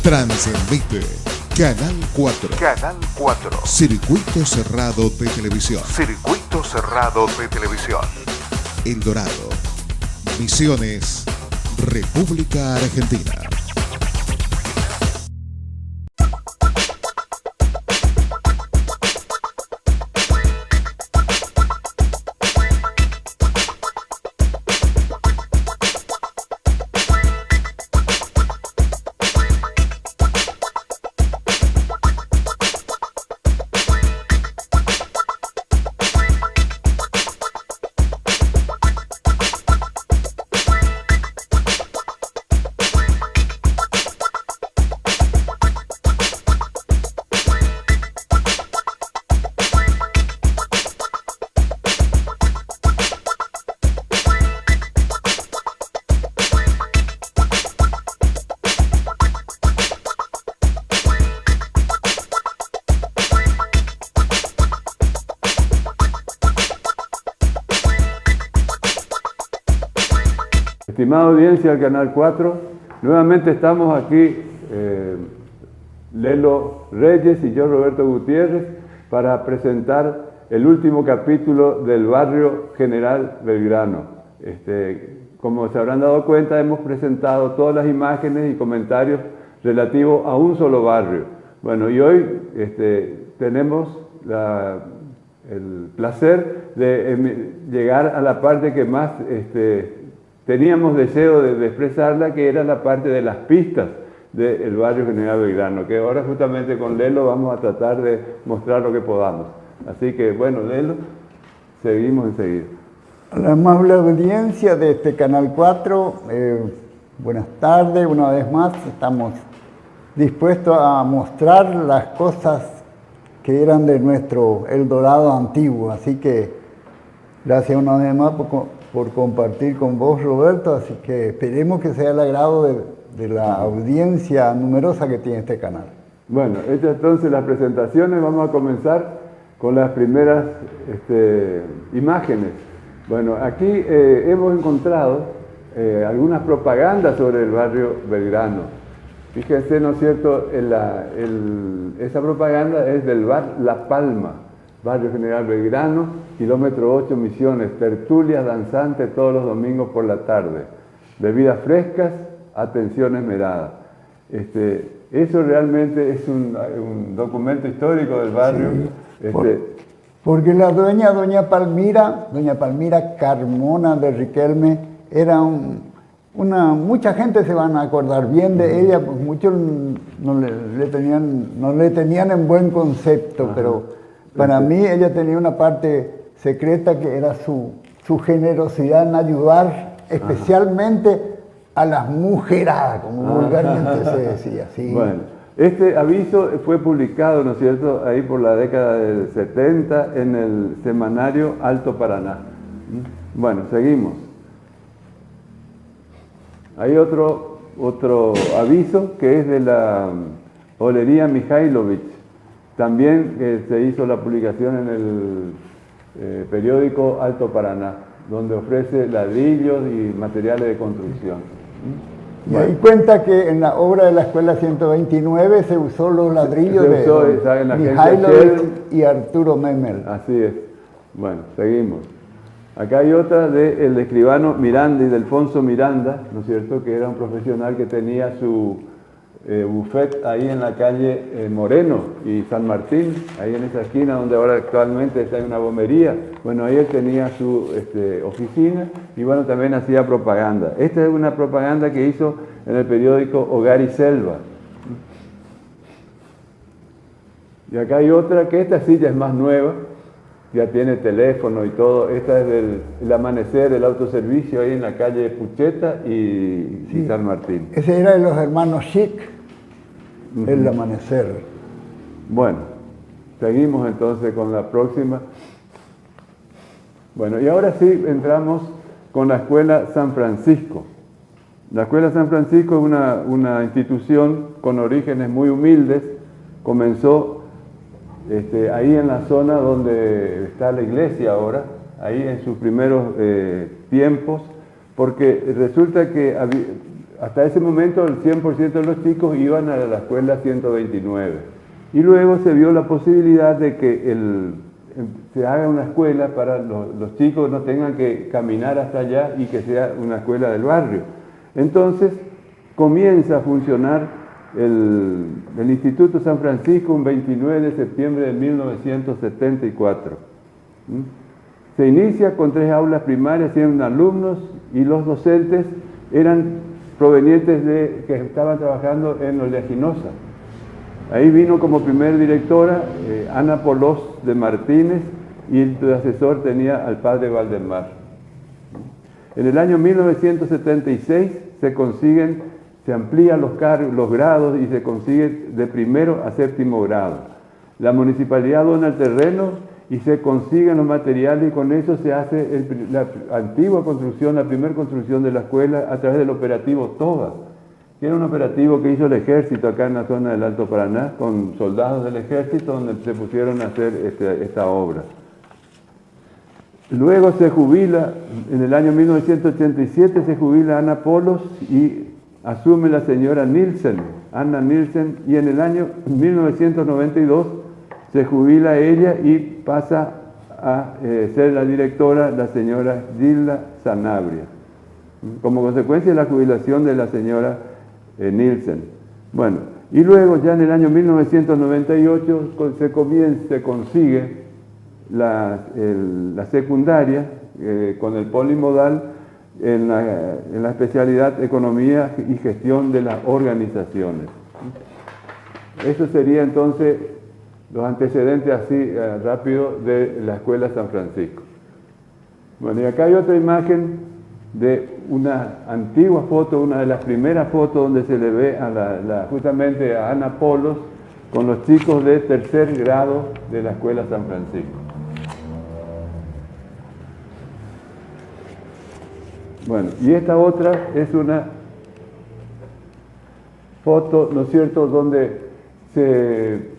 Transmite Canal 4. Canal 4. Circuito cerrado de televisión. Circuito cerrado de televisión. El Dorado. Misiones, República Argentina. Estimada audiencia del Canal 4, nuevamente estamos aquí, Lelo Reyes y yo, Roberto Gutiérrez, para presentar el último capítulo del barrio General Belgrano. Como se habrán dado cuenta, hemos presentado todas las imágenes y comentarios relativos a un solo barrio. Bueno, y hoy tenemos el placer de llegar a la parte que más teníamos deseo de expresarla, que era la parte de las pistas del barrio General Belgrano, que ahora justamente con Lelo vamos a tratar de mostrar lo que podamos. Así que, bueno, Lelo, seguimos enseguida. A la amable audiencia de este Canal 4, buenas tardes, una vez más estamos dispuestos a mostrar las cosas que eran de nuestro El Dorado antiguo, así que gracias una vez más por compartir con vos, Roberto, así que esperemos que sea el agrado de la audiencia numerosa que tiene este canal. Bueno, hechas entonces las presentaciones, vamos a comenzar con las primeras imágenes. Bueno, aquí hemos encontrado algunas propagandas sobre el barrio Belgrano. Fíjense, ¿no es cierto?, esa propaganda es del bar La Palma, barrio General Belgrano, kilómetro 8 Misiones, tertulias danzantes todos los domingos por la tarde, bebidas frescas, atención esmerada. Eso realmente es un documento histórico del barrio. Sí, porque la doña Palmira Carmona de Riquelme, era mucha gente se van a acordar bien de ella, pues muchos no le tenían en buen concepto, pero para mí ella tenía una parte secreta que era su generosidad en ayudar especialmente a las mujeradas, como vulgarmente se decía. Sí. Bueno, este aviso fue publicado, ¿no es cierto?, ahí por la década del 70 en el semanario Alto Paraná. Bueno, seguimos. Hay otro aviso que es de la Olería Mijailovich. También se hizo la publicación en el periódico Alto Paraná, donde ofrece ladrillos y materiales de construcción. Y ahí cuenta que en la obra de la Escuela 129 se usó los ladrillos de Mijailovich y Arturo Memel. Así es. Bueno, seguimos. Acá hay otra del escribano Miranda y de Alfonso Miranda, ¿no es cierto?, que era un profesional que tenía su buffet ahí en la calle Moreno y San Martín, ahí en esa esquina donde ahora actualmente está una bombería. Bueno, ahí él tenía su oficina y bueno, también hacía propaganda. Esta es una propaganda que hizo en el periódico Hogar y Selva. Y acá hay otra, que esta silla es más nueva, ya tiene teléfono y todo. Esta es del Amanecer, del autoservicio ahí en la calle Pucheta y San Martín. Ese era de los hermanos Schick, el Amanecer. Bueno, seguimos entonces con la próxima. Bueno, y ahora sí entramos con la Escuela San Francisco. La Escuela San Francisco es una institución con orígenes muy humildes. Comenzó ahí en la zona donde está la iglesia ahora, ahí en sus primeros tiempos, porque resulta que hasta ese momento el 100% de los chicos iban a la escuela 129. Y luego se vio la posibilidad de que se haga una escuela para los chicos no tengan que caminar hasta allá y que sea una escuela del barrio. Entonces comienza a funcionar el Instituto San Francisco un 29 de septiembre de 1974. Se inicia con 3 aulas primarias, 100 alumnos, y los docentes eran provenientes que estaban trabajando en Oleaginosa. Ahí vino como primer directora Ana Polós de Martínez, y el asesor tenía al padre Valdemar. En el año 1976 se amplían los grados y se consigue de primero a 7º grado. La municipalidad dona el terreno y se consiguen los materiales, y con eso se hace la antigua construcción, la primera construcción de la escuela a través del operativo TOBA, que era un operativo que hizo el ejército acá en la zona del Alto Paraná, con soldados del ejército, donde se pusieron a hacer esta obra. Luego se jubila, en el año 1987 se jubila Ana Polós y asume la señora Nielsen, Anna Nielsen, y en el año 1992 se jubila ella y pasa a ser la directora la señora Gilda Sanabria, como consecuencia de la jubilación de la señora Nielsen. Bueno, y luego ya en el año 1998 se consigue la secundaria con el polimodal en la especialidad Economía y Gestión de las Organizaciones. Eso sería entonces los antecedentes así rápido de la Escuela San Francisco. Bueno, y acá hay otra imagen de una antigua foto, una de las primeras fotos donde se le ve justamente a Ana Polós con los chicos de 3er grado de la Escuela San Francisco. Bueno, y esta otra es una foto, ¿no es cierto?, donde se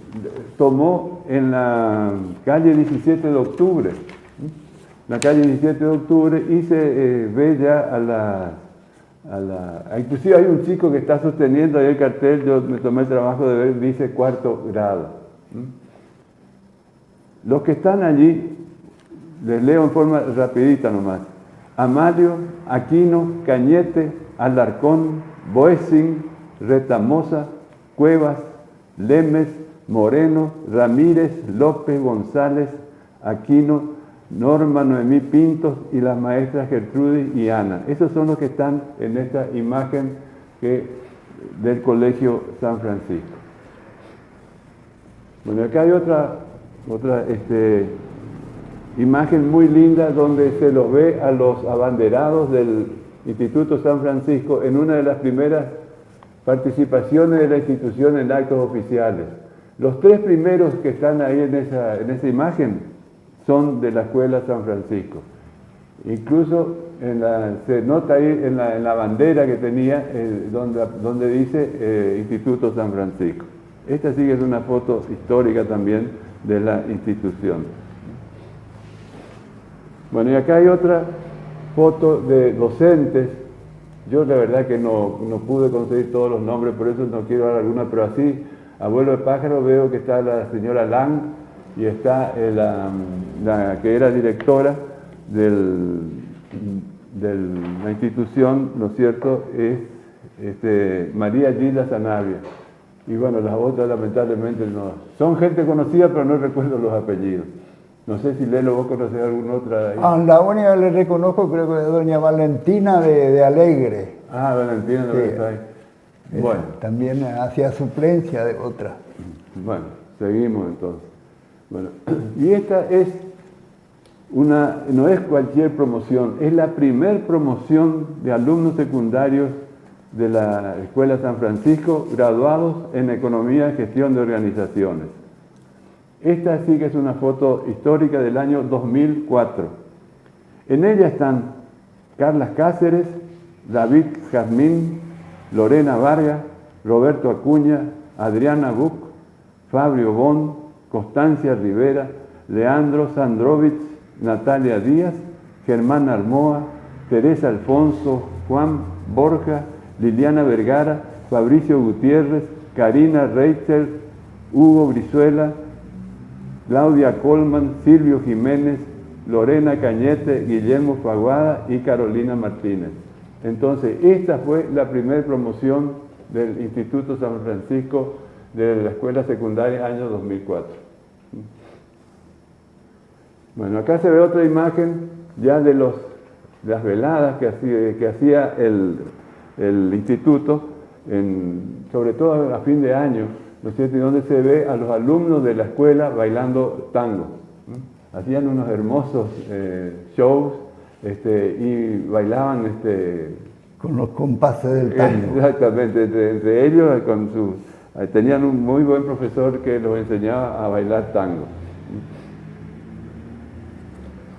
tomó en la calle 17 de octubre, la calle 17 de octubre, y se ve ya inclusive hay un chico que está sosteniendo ahí el cartel, yo me tomé el trabajo de ver, dice 4º grado. Los que están allí, les leo en forma rapidita nomás: Amalio, Aquino, Cañete, Alarcón, Boesing, Retamosa, Cuevas, Lemes, Moreno, Ramírez, López, González, Aquino, Norma, Noemí Pintos y las maestras Gertrudis y Ana. Esos son los que están en esta imagen del Colegio San Francisco. Bueno, acá hay otra imagen muy linda donde se los ve a los abanderados del Instituto San Francisco en una de las primeras participaciones de la institución en actos oficiales. Los 3 primeros que están ahí en esa imagen son de la Escuela San Francisco. Incluso se nota ahí en la bandera que tenía donde dice Instituto San Francisco. Esta sí que es una foto histórica también de la institución. Bueno, y acá hay otra foto de docentes. Yo la verdad que no pude conseguir todos los nombres, por eso no quiero dar alguna, pero así, abuelo de pájaro, veo que está la señora Lang y está la que era directora de la institución, ¿no es cierto?, es María Gilda Sanabria. Y bueno, las otras lamentablemente no. Son gente conocida, pero no recuerdo los apellidos. No sé si Lelo, vos conocés alguna otra ahí. La única que le reconozco creo que es doña Valentina de Alegre. Valentina de está ahí. Bueno. También hacía suplencia de otra. Bueno, seguimos entonces. Bueno, y esta es no es cualquier promoción, es la primer promoción de alumnos secundarios de la Escuela San Francisco graduados en Economía y Gestión de Organizaciones. Esta sí que es una foto histórica del año 2004. En ella están Carlas Cáceres, David Jazmín, Lorena Vargas, Roberto Acuña, Adriana Buc, Fabio Bon, Constancia Rivera, Leandro Sandrovich, Natalia Díaz, Germán Armoa, Teresa Alfonso, Juan Borja, Liliana Vergara, Fabricio Gutiérrez, Karina Reichel, Hugo Brizuela, Claudia Colman, Silvio Jiménez, Lorena Cañete, Guillermo Faguada y Carolina Martínez. Entonces, esta fue la primera promoción del Instituto San Francisco de la Escuela Secundaria año 2004. Bueno, acá se ve otra imagen ya de las veladas que hacía el instituto, sobre todo a fin de año, ¿no es cierto? Y donde se ve a los alumnos de la escuela bailando tango. Hacían unos hermosos shows y bailaban con los compases del tango. Exactamente, entre ellos tenían un muy buen profesor que los enseñaba a bailar tango.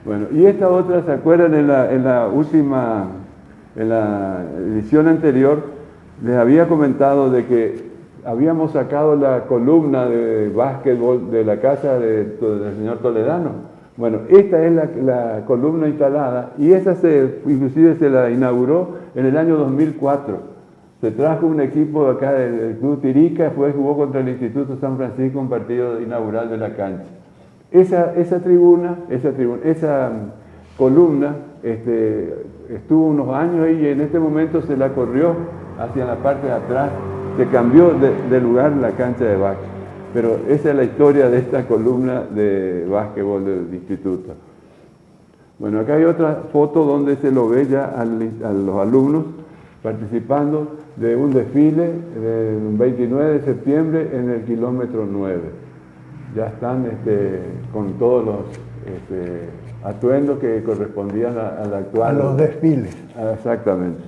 Bueno, y esta otra, ¿se acuerdan? En la edición anterior, les había comentado de que habíamos sacado la columna de básquetbol de la casa del señor Toledano. Bueno, esta es la columna instalada y esa inclusive se la inauguró en el año 2004. Se trajo un equipo acá del Club Tirica, jugó contra el Instituto San Francisco un partido inaugural de la cancha. Esa columna estuvo unos años ahí y en este momento se la corrió hacia la parte de atrás, se cambió de lugar la cancha de básquet. Pero esa es la historia de esta columna de básquetbol del instituto. Bueno, acá hay otra foto donde se lo ve ya a los alumnos participando de un desfile del 29 de septiembre en el kilómetro 9. Ya están con todos los atuendos que correspondían al actual. A los desfiles. Exactamente.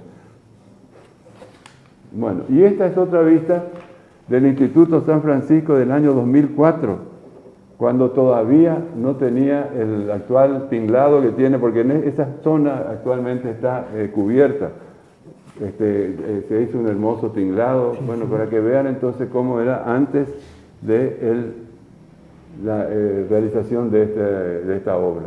Bueno, y esta es otra vista del Instituto San Francisco del año 2004, cuando todavía no tenía el actual tinglado que tiene, porque en esa zona actualmente está cubierta. Se hizo un hermoso tinglado, bueno, para que vean entonces cómo era antes de la realización de esta obra.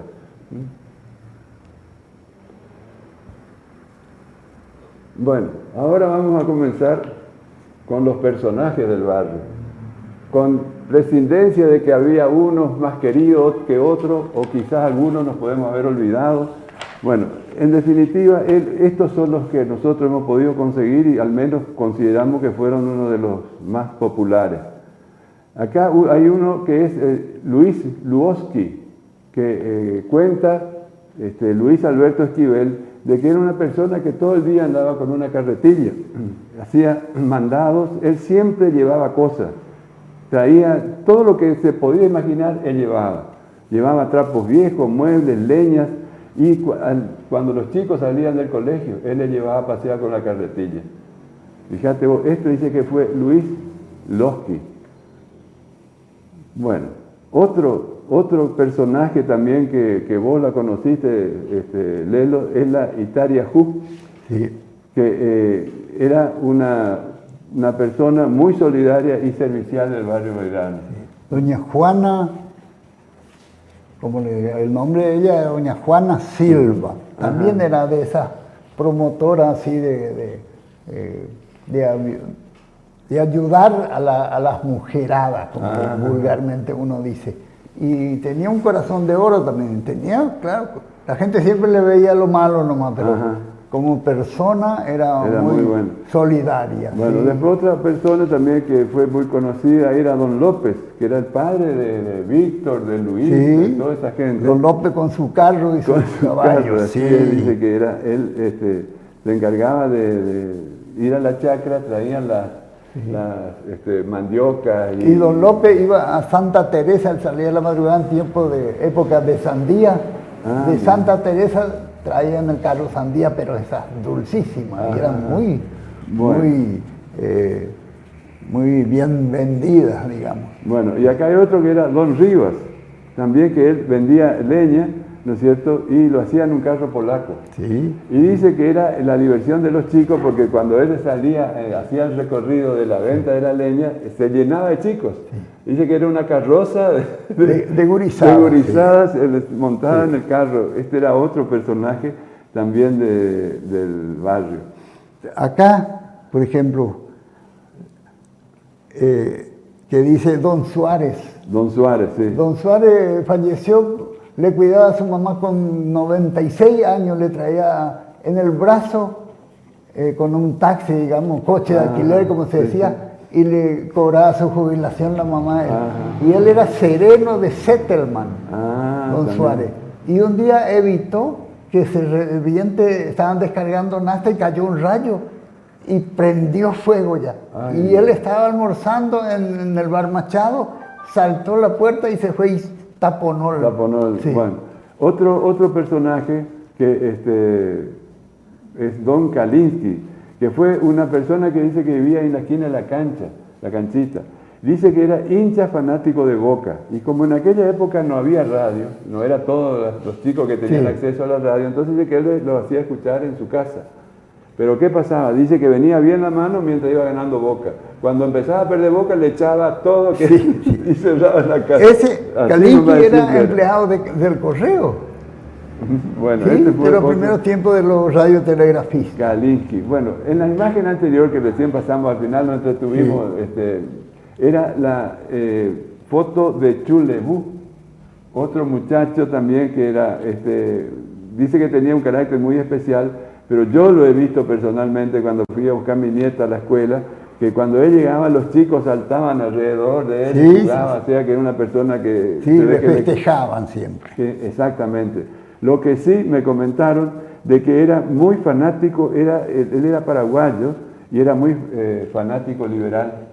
Bueno, ahora vamos a comenzar con los personajes del barrio, con prescindencia de que había unos más queridos que otros, o quizás algunos nos podemos haber olvidado. Bueno, en definitiva, estos son los que nosotros hemos podido conseguir y al menos consideramos que fueron uno de los más populares. Acá hay uno que es Luis Luoski, que cuenta Luis Alberto Esquivel, de que era una persona que todo el día andaba con una carretilla, hacía mandados, él siempre llevaba cosas, traía todo lo que se podía imaginar, él llevaba trapos viejos, muebles, leñas, y cuando los chicos salían del colegio, él les llevaba a pasear con la carretilla. Fíjate vos, esto dice que fue Luis Losky. Bueno, otro personaje también que vos la conociste, Lelo, es la Itaria Hu, Sí. que era una persona muy solidaria y servicial del barrio Belgrano. Doña Juana, como le digo, el nombre de ella era Doña Juana Silva. También Ajá. era de esas promotoras así de ayudar a las mujeradas, como Ajá. vulgarmente uno dice. Y tenía un corazón de oro también. Claro, la gente siempre le veía lo malo nomás, pero Ajá. como persona era muy bueno. solidaria. Bueno, ¿sí? después otra persona también que fue muy conocida era Don López, que era el padre de Víctor, de Luis, Sí. de toda esa gente. Don López con su carro y Con sus su caballos. carro, así sí. él dice que era, él se encargaba de ir a la chacra, traían las mandiocas. Y Don López iba a Santa Teresa, él salía a la madrugada en tiempo de época de sandía. Ah, de bien. Santa Teresa traían el carro sandía, pero esas dulcísimas, y eran muy, Bueno. muy bien vendidas, digamos. Bueno, y acá hay otro que era Don Rivas, también que él vendía leña, ¿no es cierto? Y lo hacía en un carro polaco. Sí. Y dice que era la diversión de los chicos porque cuando él salía, hacía el recorrido de la venta de la leña, se llenaba de chicos. Dice que era una carroza De gurizadas. de gurizadas montada en el carro. Este era otro personaje también del barrio. Acá por ejemplo, que dice Don Suárez. Don Suárez, sí. Don Suárez falleció, le cuidaba a su mamá con 96 años, le traía en el brazo con un taxi, digamos, coche de alquiler, como se decía, y le cobraba su jubilación la mamá. Y él era sereno de Zettelman, Don también. Suárez. Y un día evitó que estaban descargando nafta y cayó un rayo y prendió fuego ya. Y él estaba almorzando en el bar Machado, saltó la puerta y se fue y taponó. Sí. Bueno, otro personaje que es Don Kalinsky, que fue una persona que dice que vivía en la esquina de la canchita. Dice que era hincha fanático de Boca, y como en aquella época no había radio, no era todos los chicos que tenían acceso a la radio, entonces dice que él lo hacía escuchar en su casa. Pero ¿qué pasaba? Dice que venía bien la mano mientras iba ganando Boca. Cuando empezaba a perder Boca le echaba todo y cerraba la casa. Ese Kalinsky era empleado del correo. Bueno, sí, de los primeros tiempos de los radiotelegrafistas. Kalinsky. Bueno, en la imagen anterior que recién pasamos, al final nos entretuvimos, era la foto de Chulebú, otro muchacho también que era, dice que tenía un carácter muy especial, pero yo lo he visto personalmente cuando fui a buscar a mi nieta a la escuela, que cuando él llegaba los chicos saltaban alrededor de él y jugaban, o sea que era una persona que... Sí, le festejaban siempre. Exactamente. Lo que sí me comentaron de que era muy fanático, él era paraguayo y era muy fanático liberal.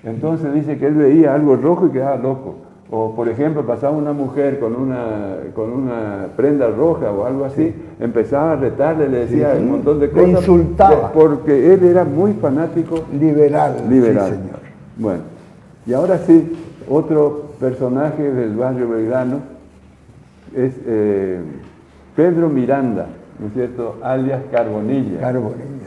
Entonces dice que él veía algo rojo y quedaba loco. O por ejemplo pasaba una mujer con una prenda roja o algo así, empezaba a retarle, le decía un montón de cosas. Le insultaba. Porque él era muy fanático liberal. Sí, señor. Bueno, y ahora sí, otro personaje del barrio Belgrano es Pedro Miranda, ¿no es cierto?, alias Carbonilla.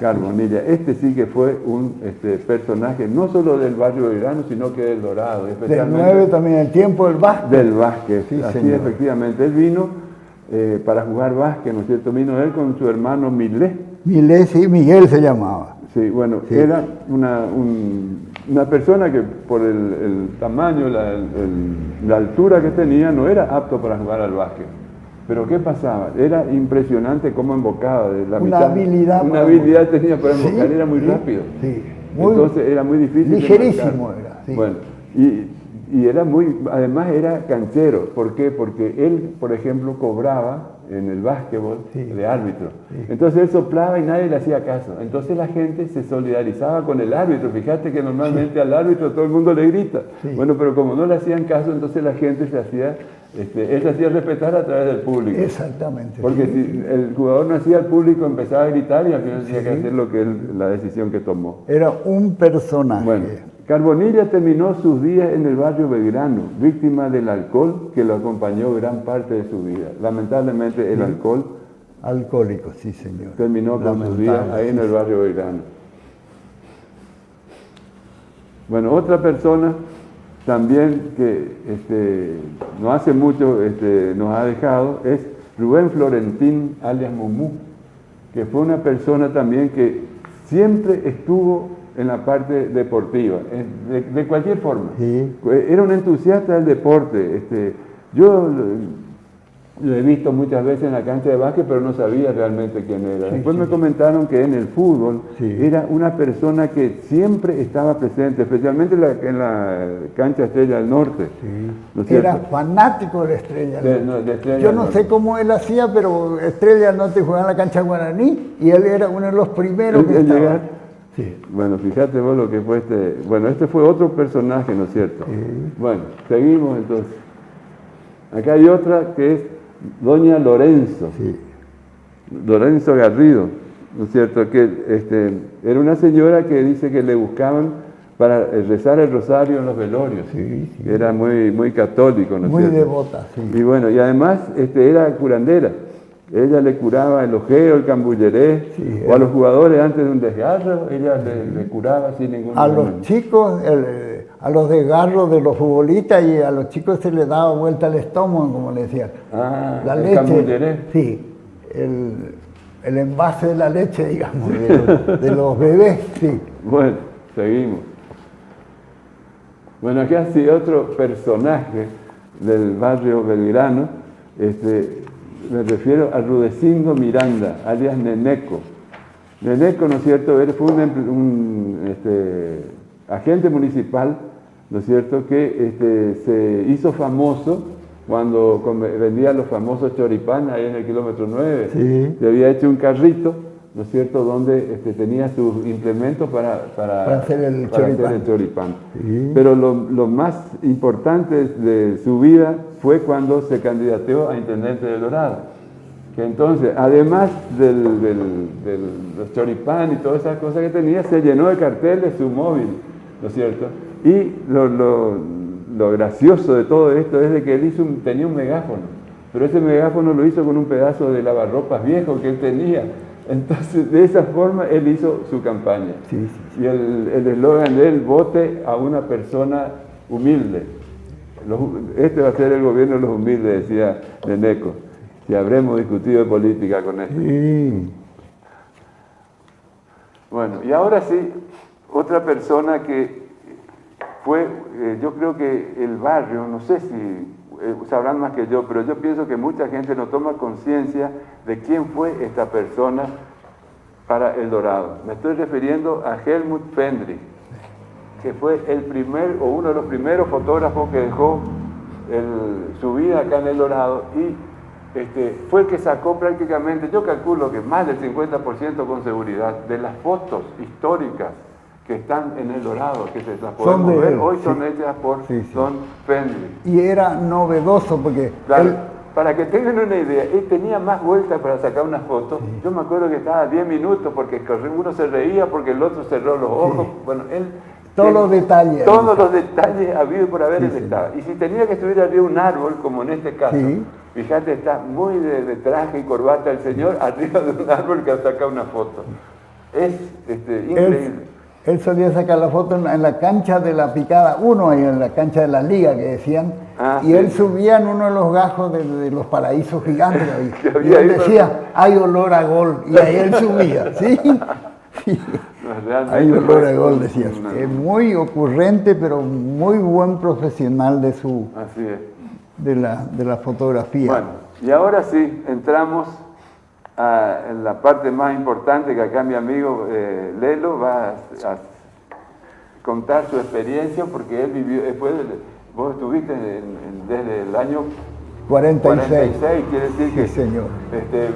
Carbonilla. Este sí que fue un personaje no solo del barrio Belgrano, sino que del Dorado. Especialmente del 9 también, el tiempo del básquet. Del básquet, sí, así señor. Efectivamente. Él vino para jugar básquet, ¿no es cierto? Vino él con su hermano Milé. Milé, sí, Miguel se llamaba. Sí, bueno, era una persona que por el tamaño, la altura que tenía, no era apto para jugar al básquet. Pero ¿qué pasaba? Era impresionante cómo embocaba. Una habilidad tenía para embocar, era muy rápido. Sí. Entonces era muy difícil. Ligerísimo era. Sí. Bueno, y era además era canchero. ¿Por qué? Porque él, por ejemplo, cobraba en el básquetbol de árbitro. Sí. Entonces él soplaba y nadie le hacía caso. Entonces la gente se solidarizaba con el árbitro. Fíjate que normalmente al árbitro todo el mundo le grita. Sí. Bueno, pero como no le hacían caso, entonces la gente él se hacía respetar a través del público. Exactamente. Porque si el jugador no hacía al público, empezaba a gritar y al final tenía que hacer la decisión que tomó. Era un personaje. Bueno, Carbonilla terminó sus días en el barrio Belgrano, víctima del alcohol que lo acompañó gran parte de su vida. Lamentablemente el alcohol... Alcohólico, sí señor. Terminó con sus días ahí en el barrio Belgrano. Bueno, otra persona también que no hace mucho nos ha dejado es Rubén Florentín, alias Mumú, que fue una persona también que siempre estuvo en la parte deportiva, de cualquier forma. Sí. Era un entusiasta del deporte. Yo lo he visto muchas veces en la cancha de básquet, pero no sabía realmente quién era. Después me comentaron que en el fútbol era una persona que siempre estaba presente, especialmente en la cancha Estrella del Norte. ¿No es cierto? Era fanático de Estrella del Norte. Yo no sé cómo él hacía, pero Estrella del Norte jugaba en la cancha Guaraní y él era uno de los primeros que estaba. Sí. Bueno, fíjate vos lo que fue Bueno, este fue otro personaje, ¿no es cierto? Sí. Bueno, seguimos entonces. Acá hay otra que es Doña Lorenzo. Sí. Lorenzo Garrido, ¿no es cierto? Que era una señora que dice que le buscaban para rezar el rosario en los velorios. Sí, sí. Era muy católico, ¿no es cierto? Muy devota, sí. Y bueno, y además era curandera. Ella le curaba el ojeo, el cambulleré, o a los jugadores antes de un desgarro, ella le curaba sin ningún problema. A los chicos, a los desgarros de los futbolistas, y a los chicos se les daba vuelta al estómago, como le decían. La leche. Cambulleré. Sí, el envase de la leche, digamos, de los bebés, sí. Bueno, seguimos. Bueno, acá sí otro personaje del barrio Belgrano, me refiero a Rudecindo Miranda, alias Neneco. Neneco, ¿no es cierto?, él fue un agente municipal, ¿no es cierto?, que se hizo famoso cuando vendía los famosos choripán ahí en el kilómetro 9. Sí. Se había hecho un carrito, ¿no es cierto?, donde tenía sus implementos para hacer el choripán. Sí. Pero lo más importante de su vida fue cuando se candidateó a intendente de Dorado. Que entonces, además de los choripán y todas esas cosas que tenía, se llenó de carteles su móvil, ¿no es cierto? Y lo gracioso de todo esto es de que él tenía un megáfono, pero ese megáfono lo hizo con un pedazo de lavarropas viejo que él tenía. Entonces, de esa forma, él hizo su campaña. Sí, sí, sí. Y el eslogan de él, vote a una persona humilde. Este va a ser el gobierno de los humildes, decía Neneco. Y habremos discutido de política con esto. Sí. Bueno, y ahora sí, otra persona que fue, yo creo que el barrio, no sé si sabrán más que yo, pero yo pienso que mucha gente no toma conciencia de quién fue esta persona para El Dorado. Me estoy refiriendo a Helmut Fendrich, que fue uno de los primeros fotógrafos que dejó su vida acá en El Dorado y fue el que sacó prácticamente, yo calculo que más del 50% con seguridad, de las fotos históricas que están en El Dorado, que se las podemos ver hoy, son hechas por Don Fendrich. Y era novedoso porque... Claro, para que tengan una idea, él tenía más vueltas para sacar unas fotos. Sí. Yo me acuerdo que estaba 10 minutos porque uno se reía porque el otro cerró los ojos. Bueno, él... Todos los detalles. Todos los detalles habidos por haber, él estaba. Y si tenía que subir arriba un árbol, como en este caso, fíjate, está muy de traje y corbata el señor arriba de un árbol que ha sacado una foto. Es increíble. Él solía sacar la foto en la cancha de la Picada 1, ahí en la cancha de la Liga, que decían, y él subía en uno de los gajos de los paraísos gigantes. Y él decía, hay olor a gol, y ahí él subía, ¿sí? Hay olor a gol, decía. Es muy ocurrente, pero muy buen profesional de su... Así es. De la fotografía. Bueno, y ahora sí, entramos en la parte más importante que acá mi amigo Lelo va a contar su experiencia, porque él vivió, vos estuviste desde el año 46, quiere decir que señor.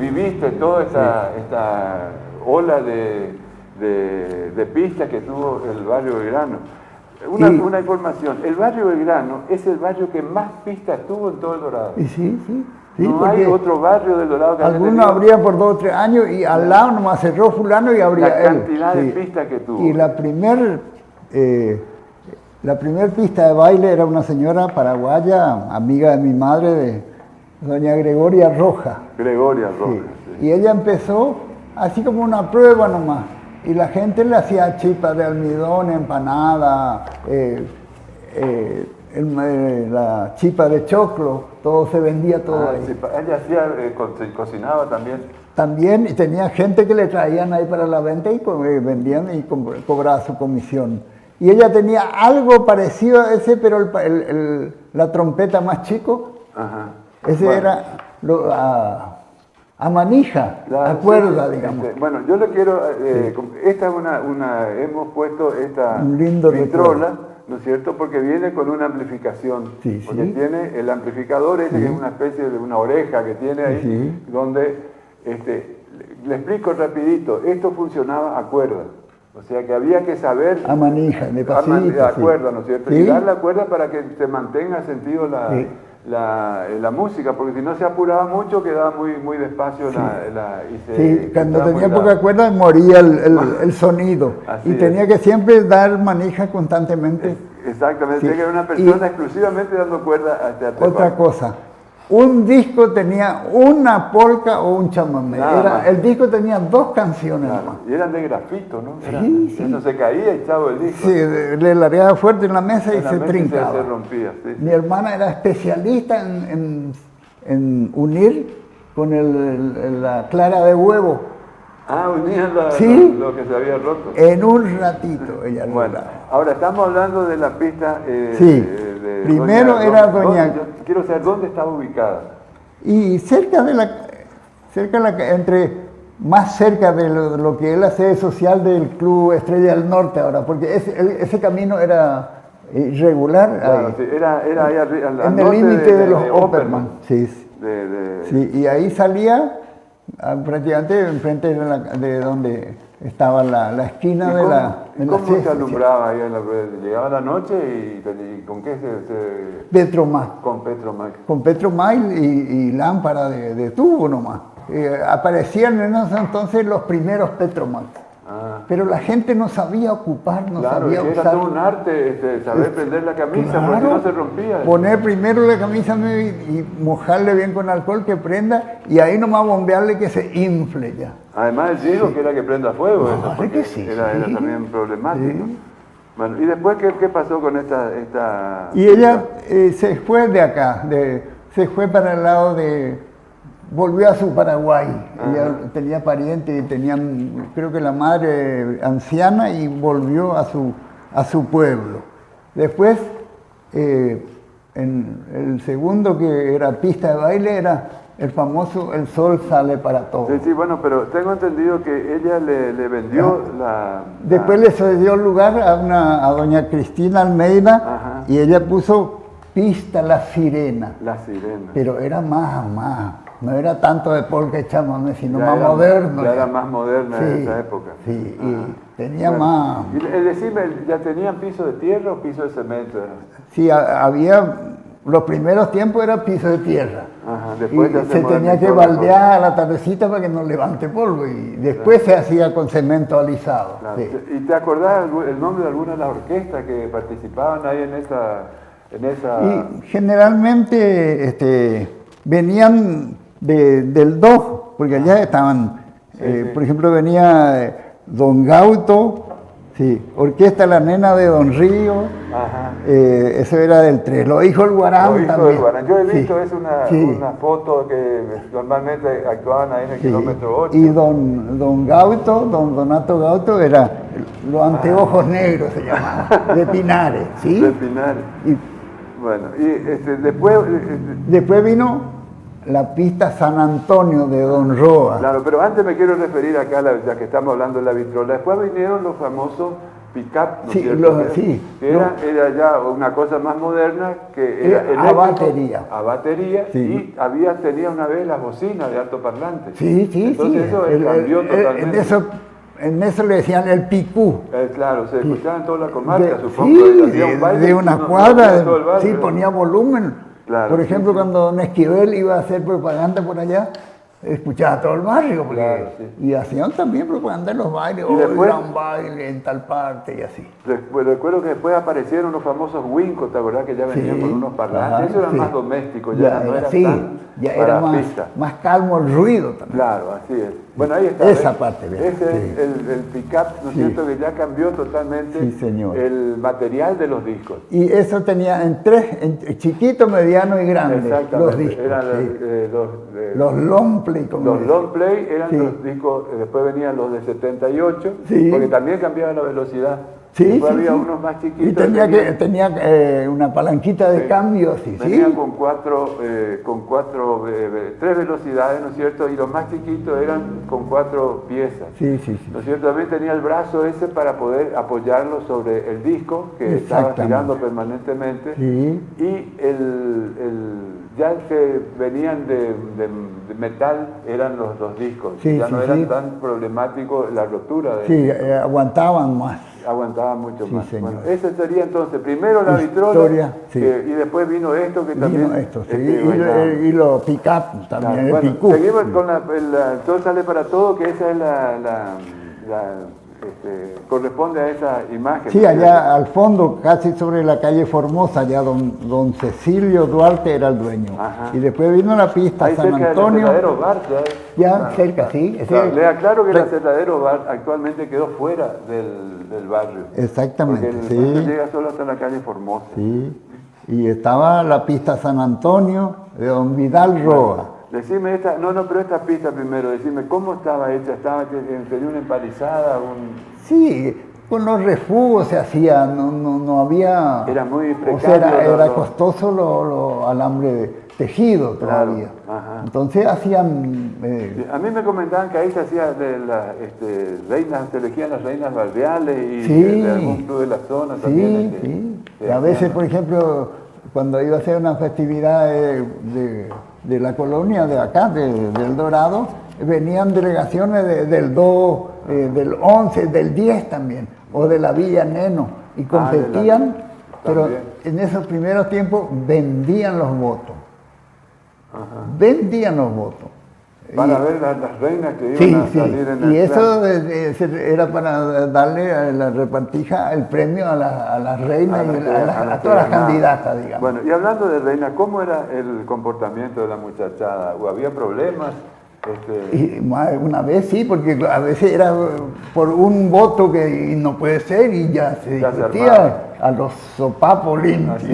Viviste toda esta ola de pistas que tuvo el barrio Belgrano. Una información, el barrio Belgrano es el barrio que más pistas tuvo en todo El Dorado. Sí, no hay otro barrio del Dorado que algunos habría por 2 o 3 años y al lado nomás cerró fulano y habría la cantidad de pistas que tuvo. Y la primer pista de baile era una señora paraguaya, amiga de mi madre, doña Gregoria Roja. Sí. Y ella empezó así como una prueba nomás. Y la gente le hacía chipas de almidón, empanada, la chipa de choclo, todo se vendía todo ahí. Sí, ella hacía, cocinaba también. También, y tenía gente que le traían ahí para la venta y vendían y cobraba su comisión. Y ella tenía algo parecido a ese, pero la trompeta más chico, ese era a manija, a cuerda, digamos. Bueno, yo le quiero, esta es hemos puesto esta vitrola, ¿no es cierto? Porque viene con una amplificación, porque tiene el amplificador ese que es una especie de una oreja que tiene ahí, donde, le explico rapidito, esto funcionaba a cuerda, o sea que había que saber... A manija, de pasito. A cuerda, ¿no es cierto? Y dar la cuerda para que se mantenga sentido la música, porque si no se apuraba mucho quedaba muy despacio cuando tenía poca cuerda moría el sonido. Así y tenía que siempre dar manija constantemente. Exactamente, tenía que haber una persona exclusivamente dando cuerda a este otra cosa, un disco tenía una polca o un chamamé. El disco tenía 2 canciones. Y eran de grafito, ¿no? Eso se caía y chavo el disco. Sí, le largaba fuerte en la mesa y se trincaba. Se rompía, Mi hermana era especialista en unir con la clara de huevo. Ah, unían Sí. lo que se había roto. En un ratito ella lo Bueno, lograba. ahora estamos hablando de la pista. Sí. Primero era doña- yo quiero saber dónde estaba ubicada. Y más cerca de lo que es la sede social del Club Estrella del Norte ahora, porque ese camino era irregular. Claro, ahí. sí, era ahí arriba, al En el norte límite de los Opperman. Opperman. Sí, sí, y ahí salía prácticamente enfrente de donde estaba la esquina de ¿Cómo sede se social. alumbraba ahí? Llegaba la noche y ¿con qué se Petromás. con Petromax? Con Petromail y lámpara de tubo nomás. Aparecían en ese entonces los primeros Petromax. Ah. Pero la gente no sabía ocupar, no Claro, sabía era usar. todo un arte saber prender la camisa, Claro. porque no se rompía. Poner primero la camisa y mojarle bien con alcohol que prenda y ahí nomás bombearle que se infle ya. Además el hielo que era que prenda fuego, eso, Claro porque que sí, era sí. también problemático. Sí. Bueno, ¿y después qué pasó con esta Y ella se fue de acá, se fue para el lado volvió a su Paraguay. Ella tenía parientes y creo que la madre anciana y volvió a su pueblo. Después, en el segundo que era pista de baile era el famoso El Sol Sale para Todos. Sí, sí, bueno, pero tengo entendido que ella le vendió Después le cedió lugar a doña Cristina Almeida. Ajá. Y ella puso pista La Sirena. la sirena. Pero era más, no era tanto de polka y chamamé, sino Ya más era- moderno. ya era más moderna en Sí, esa época. Sí, Ajá. y tenía Bueno, más. Y decime, ¿ya tenían piso de tierra o piso de cemento? Sí, había. Los primeros tiempos era piso de tierra. Ajá, después Y ya se tenía modernizó que la baldear a la tardecita para que no levante polvo. Y después se hacía con cemento alisado. Claro. Sí. ¿Y te acordás el nombre de alguna de las orquestas que participaban ahí en esa? Y generalmente venían del DOF, porque allá estaban, sí. por ejemplo, venía Don Gauto, sí, Orquesta La Nena de Don Río, Ajá. eso era del 3, los hijos del Guarán Los hijos también. del Guarán. Yo he visto, Sí, es una sí. foto que normalmente actuaban ahí en el Sí. kilómetro 8. Y don Gauto, don Donato Gauto, era los anteojos negros se llamaba, de Pinares, ¿sí? De Pinares. Y Bueno, y después, después vino la pista San Antonio de Don Roa. claro, pero antes me quiero referir acá, ya que estamos hablando de la vitrola. Después vinieron los famosos pick-up, ¿no es Sí, cierto? sí. Que era ya una cosa más moderna, que era A eléctrico, batería. A batería, Sí. y tenía una vez las bocinas de altoparlante. Sí, sí, Entonces sí. eso cambió totalmente. En eso le decían el picú. Claro, se escuchaba en toda la comarca, supongo. Sí, hacía un baile de y una no- cuadra, no todo el barrio. sí, ponía volumen. Claro, Por sí, ejemplo, sí. cuando Don Esquivel iba a hacer propaganda por allá, escuchaba todo el barrio. Porque, Claro, sí. Y hacían también propaganda en los bailes, Y hoy después- gran baile en tal parte y así. Recuerdo que después aparecieron los famosos Wincos, ¿te acordás que ya venían Sí, con unos parlantes? ajá, Eso era sí. más doméstico, ya no era sí, tan ya para era pista. más calmo el ruido también. Claro, así es. Bueno, ahí está. Esa ¿ves? parte, bien, Ese es sí. el pick-up, ¿no es Sí. cierto? Que ya cambió totalmente Sí, señor. el material de los discos. Y eso tenía en chiquito, mediano y grande, Exactamente. los discos. Eran sí. los Los long play, como los dicen. long play eran Sí. los discos, después venían los de 78, Sí. porque también cambiaba la velocidad. Sí, Después sí, había sí. unos más chiquitos. Y tenía una palanquita de Sí. cambio, sí, Venían sí. con tres velocidades, ¿no es cierto? Y los más chiquitos eran con 4 piezas. Sí, sí, sí. ¿No es cierto? También tenía el brazo ese para poder apoyarlo sobre el disco que estaba Exactamente. girando permanentemente. Sí. Y ya que venían de metal eran los discos. Sí, ya sí, no eran sí. tan problemático la rotura de Sí, aguantaban más. aguantaba mucho Sí, más. señor. Bueno, ese sería entonces, primero la vitrola Historia, sí. y después vino esto que también... Vino esto, sí. bailaba. Y los pick-up Claro, también, el bueno, picú. seguimos Sí. con el Sol Sale para Todo, que esa es corresponde a esa imagen. Sí, ¿no es allá cierto? al fondo, casi sobre la calle Formosa, allá don Cecilio Duarte era el dueño. Ajá. Y después vino la pista Ahí San cerca del Antonio. Aserradero Bar, Ya cerca, sí. ese- Claro, le aclaro que el Aserradero Bar actualmente quedó fuera del barrio. Exactamente, Porque el barrio sí. llega solo hasta la calle Formosa. Sí, y estaba la pista San Antonio de don Vidal Roa. Decime esta, pero esta pista primero, decime cómo estaba hecha, tenía una empalizada, Sí, con los refugios se hacía, no había... Era muy precario. O sea, era costoso lo alambre de tejido todavía. Claro, ajá. Entonces hacían... Sí, a mí me comentaban que ahí se hacía de reinas, se elegían las reinas barriales y Sí. de algún club de la zona también. Sí. Y a veces, por ejemplo, cuando iba a hacer una festividad de la colonia de acá, del Dorado, venían delegaciones del 2, del 11, del 10 también, o de la Villa Neno, y competían, pero en esos primeros tiempos vendían los votos. Ajá. Vendían los votos. Para ver las reinas que Sí, iban a sí, salir en el y eso plan. era para darle a la repartija el premio a las reinas y a todas las candidatas, digamos. Bueno, y hablando de reinas, ¿cómo era el comportamiento de la muchachada? ¿Había problemas? Y una vez sí, porque a veces era por un voto que no puede ser y ya se discutía a los sopapos limpios.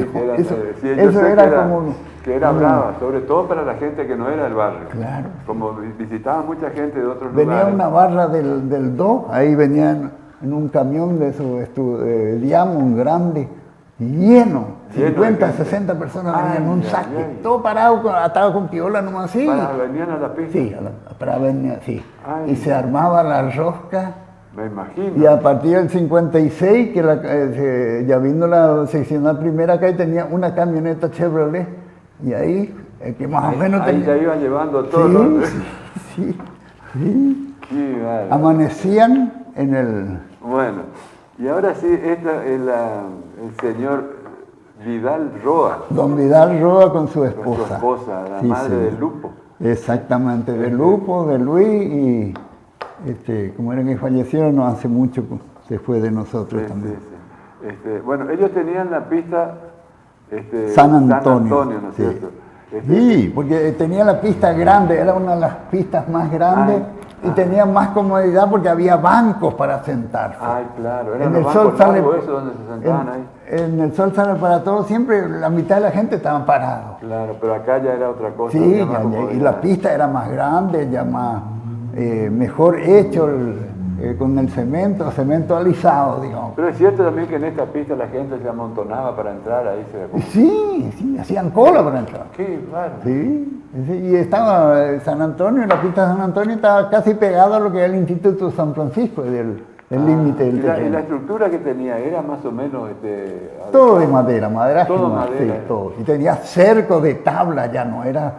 Eso era como... Que era brava, sobre todo para la gente que no era del barrio. Claro. Como visitaba mucha gente de otros Venía lugares. una barra del DO, ahí venían en un camión de su Diamond grande, lleno 50, 60 personas venían en un saque, todo parado, atado con piola nomás así. ¿Venían a la pista? Sí, para venir, sí. Y se armaba la rosca. Me imagino. Y a partir del 56, que ya vino la seccional primera acá y tenía una camioneta Chevrolet. Y ahí, que más o menos ahí tenía... ya iban llevando todo. Sí. Qué vale. Amanecían en el... Bueno, y ahora sí, esta es el señor Vidal Roa. Don Vidal Roa con su esposa. Con su esposa, la madre de Lupo. Exactamente, de Lupo, de Luis y... como eran que fallecieron no hace mucho, se fue de nosotros también. Sí. Bueno, ellos tenían la pista... San Antonio, ¿no es cierto? Sí, porque tenía la pista grande, era una de las pistas más grandes y tenía más comodidad porque había bancos para sentarse. Ay, claro, eran en los el sol bancos sale, largos esos donde se sentaban ahí. En el sol sale para todos, siempre la mitad de la gente estaban parados. Claro, pero acá ya era otra cosa. Sí, y la pista era más grande, ya más mejor hecho, con el cemento alisado, digamos. Pero es cierto también que en esta pista la gente se amontonaba para entrar, ahí Sí, hacían cola para entrar. Qué raro. Sí, y estaba San Antonio, la pista de San Antonio estaba casi pegado a lo que era el Instituto San Francisco, del límite del terreno. ¿Y la estructura que tenía era más o menos...? Todo de madera. Todo madera. Sí, todo. Y tenía cerco de tabla, ya no era...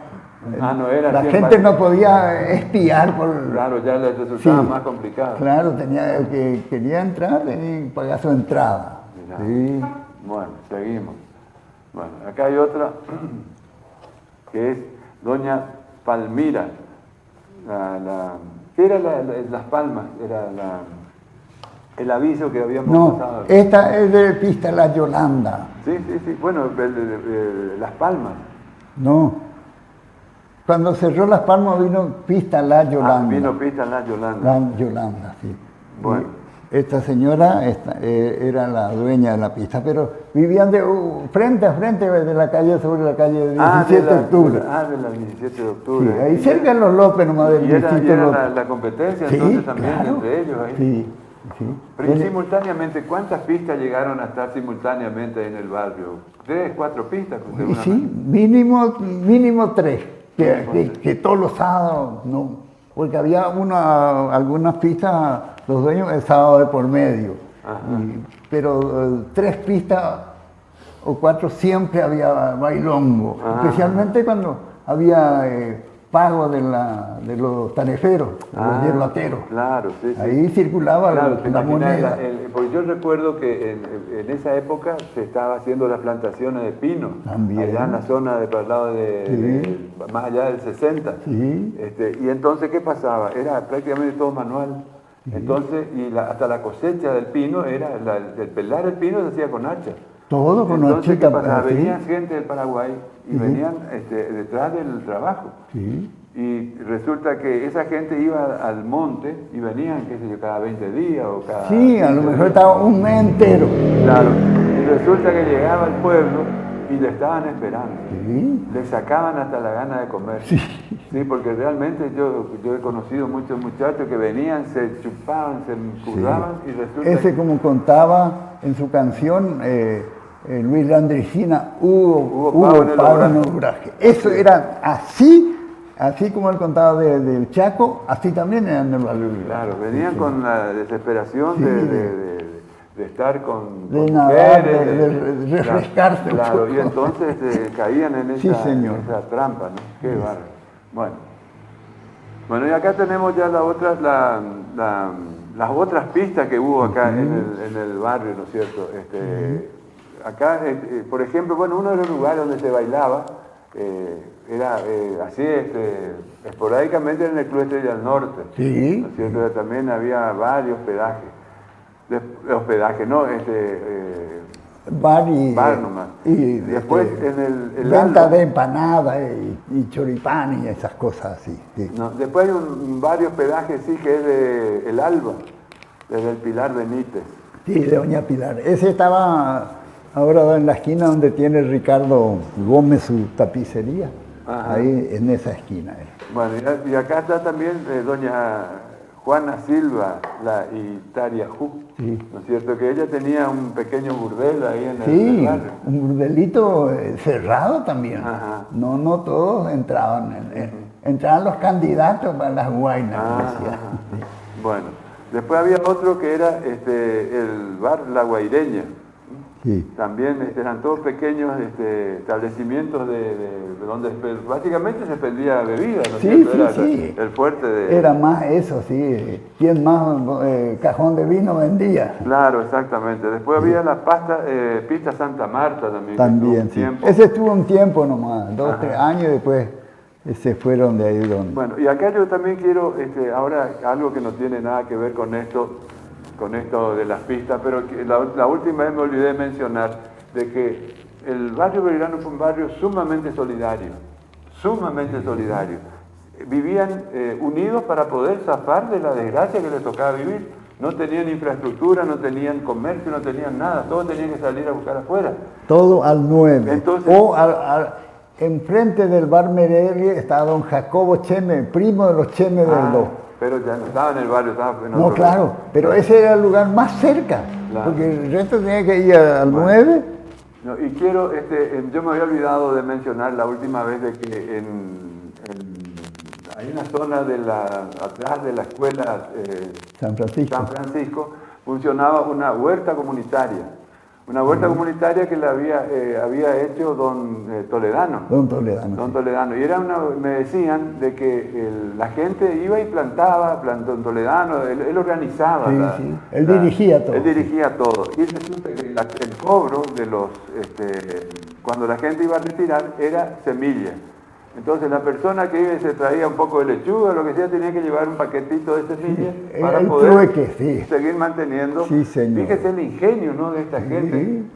no era la gente no podía espiar por... Claro, ya les resultaba más complicado. Claro, el que quería entrar tenía que pagar su entrada. Sí. Bueno, seguimos. Bueno, acá hay otra que es Doña Palmira. ¿Qué era Las Palmas? Era el aviso que habíamos pasado. Esta es de pista La Yolanda. Sí. Bueno, Las Palmas. No. Cuando cerró Las Palmas vino pista La Yolanda. Vino pista La Yolanda. La Yolanda, sí. Bueno. Y esta señora era la dueña de la pista, pero vivían frente a frente de la calle, sobre la calle 17 de octubre. de la 17 de octubre. Sí, ahí cerca de los López, nomás del distrito era la competencia entonces también entre ellos ahí. Sí. Pero y simultáneamente, ¿cuántas pistas llegaron a estar simultáneamente en el barrio? ¿3, 4 pistas? Sí, mínimo 3. Que todos los sábados, no, porque había algunas pistas, los dueños el sábado de por medio, pero 3 pistas o 4 siempre había bailongo, especialmente cuando había pago de los tariferos, de los hierbateros. Claro, sí. Ahí circulaba la moneda. Porque yo recuerdo que en esa época se estaba haciendo las plantaciones de pino, también, allá en la zona para el lado más allá del 60. Sí. Y entonces, ¿qué pasaba? Era prácticamente todo manual. Sí. Entonces, hasta la cosecha del pino, el pelar el pino se hacía con hacha. Todo con entonces, hachita. ¿qué pasaba? Venían gente del Paraguay y venían detrás del trabajo. Sí. Y resulta que esa gente iba al monte y venían, qué sé yo, cada 20 días o cada... Sí, a lo mejor estaba un mes entero. Claro. Y resulta que llegaba al pueblo Y le estaban esperando. Sí. Le sacaban hasta la gana de comer. Sí. Sí, porque realmente yo he conocido muchos muchachos que venían, se chupaban, se curdaban y resulta Ese, como contaba en su canción Luis Landricina, hubo pago en el obraje. Eso era así como él contaba del Chaco, así también era en el Valle Belgrano. Claro, venían con la desesperación Sí. de estar con nadar, mujeres, de refrescarse un Claro, poco. y entonces caían en Sí, esa, señor. en esa trampa, ¿no? Qué bárbaro. Bueno, y acá tenemos ya las otras pistas que hubo acá en el barrio, ¿no es cierto? Acá, por ejemplo, bueno, uno de los lugares donde se bailaba era así, esporádicamente en el Club Estrella del Norte. Sí. ¿No es cierto? También había varios hospedajes, ¿no? Bar nomás. y Después en el venta Alba. de empanadas y choripán y esas cosas así. Sí. No, después hay varios hospedajes, sí, que es de El Alba, desde el Pilar Benítez. Sí, de Doña Pilar. Ese estaba ahora en la esquina donde tiene Ricardo Gómez su tapicería. Ajá. Ahí en esa esquina. Bueno, y acá está también doña Juana Silva, la Itariajú, Sí. ¿no es cierto? Que ella tenía un pequeño burdel ahí en el Sí, barrio. un burdelito cerrado también. Ajá. No todos entraban. Entraban los candidatos para las guainas. decía. Ajá. Bueno, después había otro que era el bar La Guaireña. Sí. También eran todos pequeños establecimientos de donde básicamente se vendía bebida, ¿no es Sí, cierto? sí, Era sí. el fuerte de... Era más eso, sí. ¿Quién más cajón de vino vendía? Claro, exactamente. Después había la pista Santa Marta también. que También, estuvo un sí. tiempo. Ese estuvo un tiempo nomás, 2, Ajá. 3 años, y después se fueron de ahí donde... Bueno, y acá yo también quiero, ahora algo que no tiene nada que ver con esto de las pistas, pero que la última vez me olvidé de mencionar de que el barrio Belgrano fue un barrio sumamente solidario, Vivían unidos para poder zafar de la desgracia que les tocaba vivir. No tenían infraestructura, no tenían comercio, no tenían nada, todos tenían que salir a buscar afuera. Todo al 9. Entonces- O enfrente del bar Merelli estaba don Jacobo Cheme, primo de los Cheme del 2. Pero ya no estaba en el barrio, estaba en No, otro claro, lugar. pero ese era el lugar más cerca, Claro. porque el resto tenía que ir al 9. No, y quiero, yo me había olvidado de mencionar la última vez de que hay una zona atrás de la escuela San Francisco. San Francisco, funcionaba una huerta comunitaria. Una huerta comunitaria que la había hecho don Toledano. Don Toledano. Don Toledano. Y me decían de que la gente iba y plantaba, don Toledano, él organizaba. Sí. Él dirigía todo. Él dirigía todo. Y resulta que el cobro de cuando la gente iba a retirar era semilla. Entonces la persona que iba y se traía un poco de lechuga, lo que sea, tenía que llevar un paquetito de semillas para el poder trueque, sí. seguir manteniendo. Sí, señor. Fíjese el ingenio, ¿no?, de esta gente. Sí.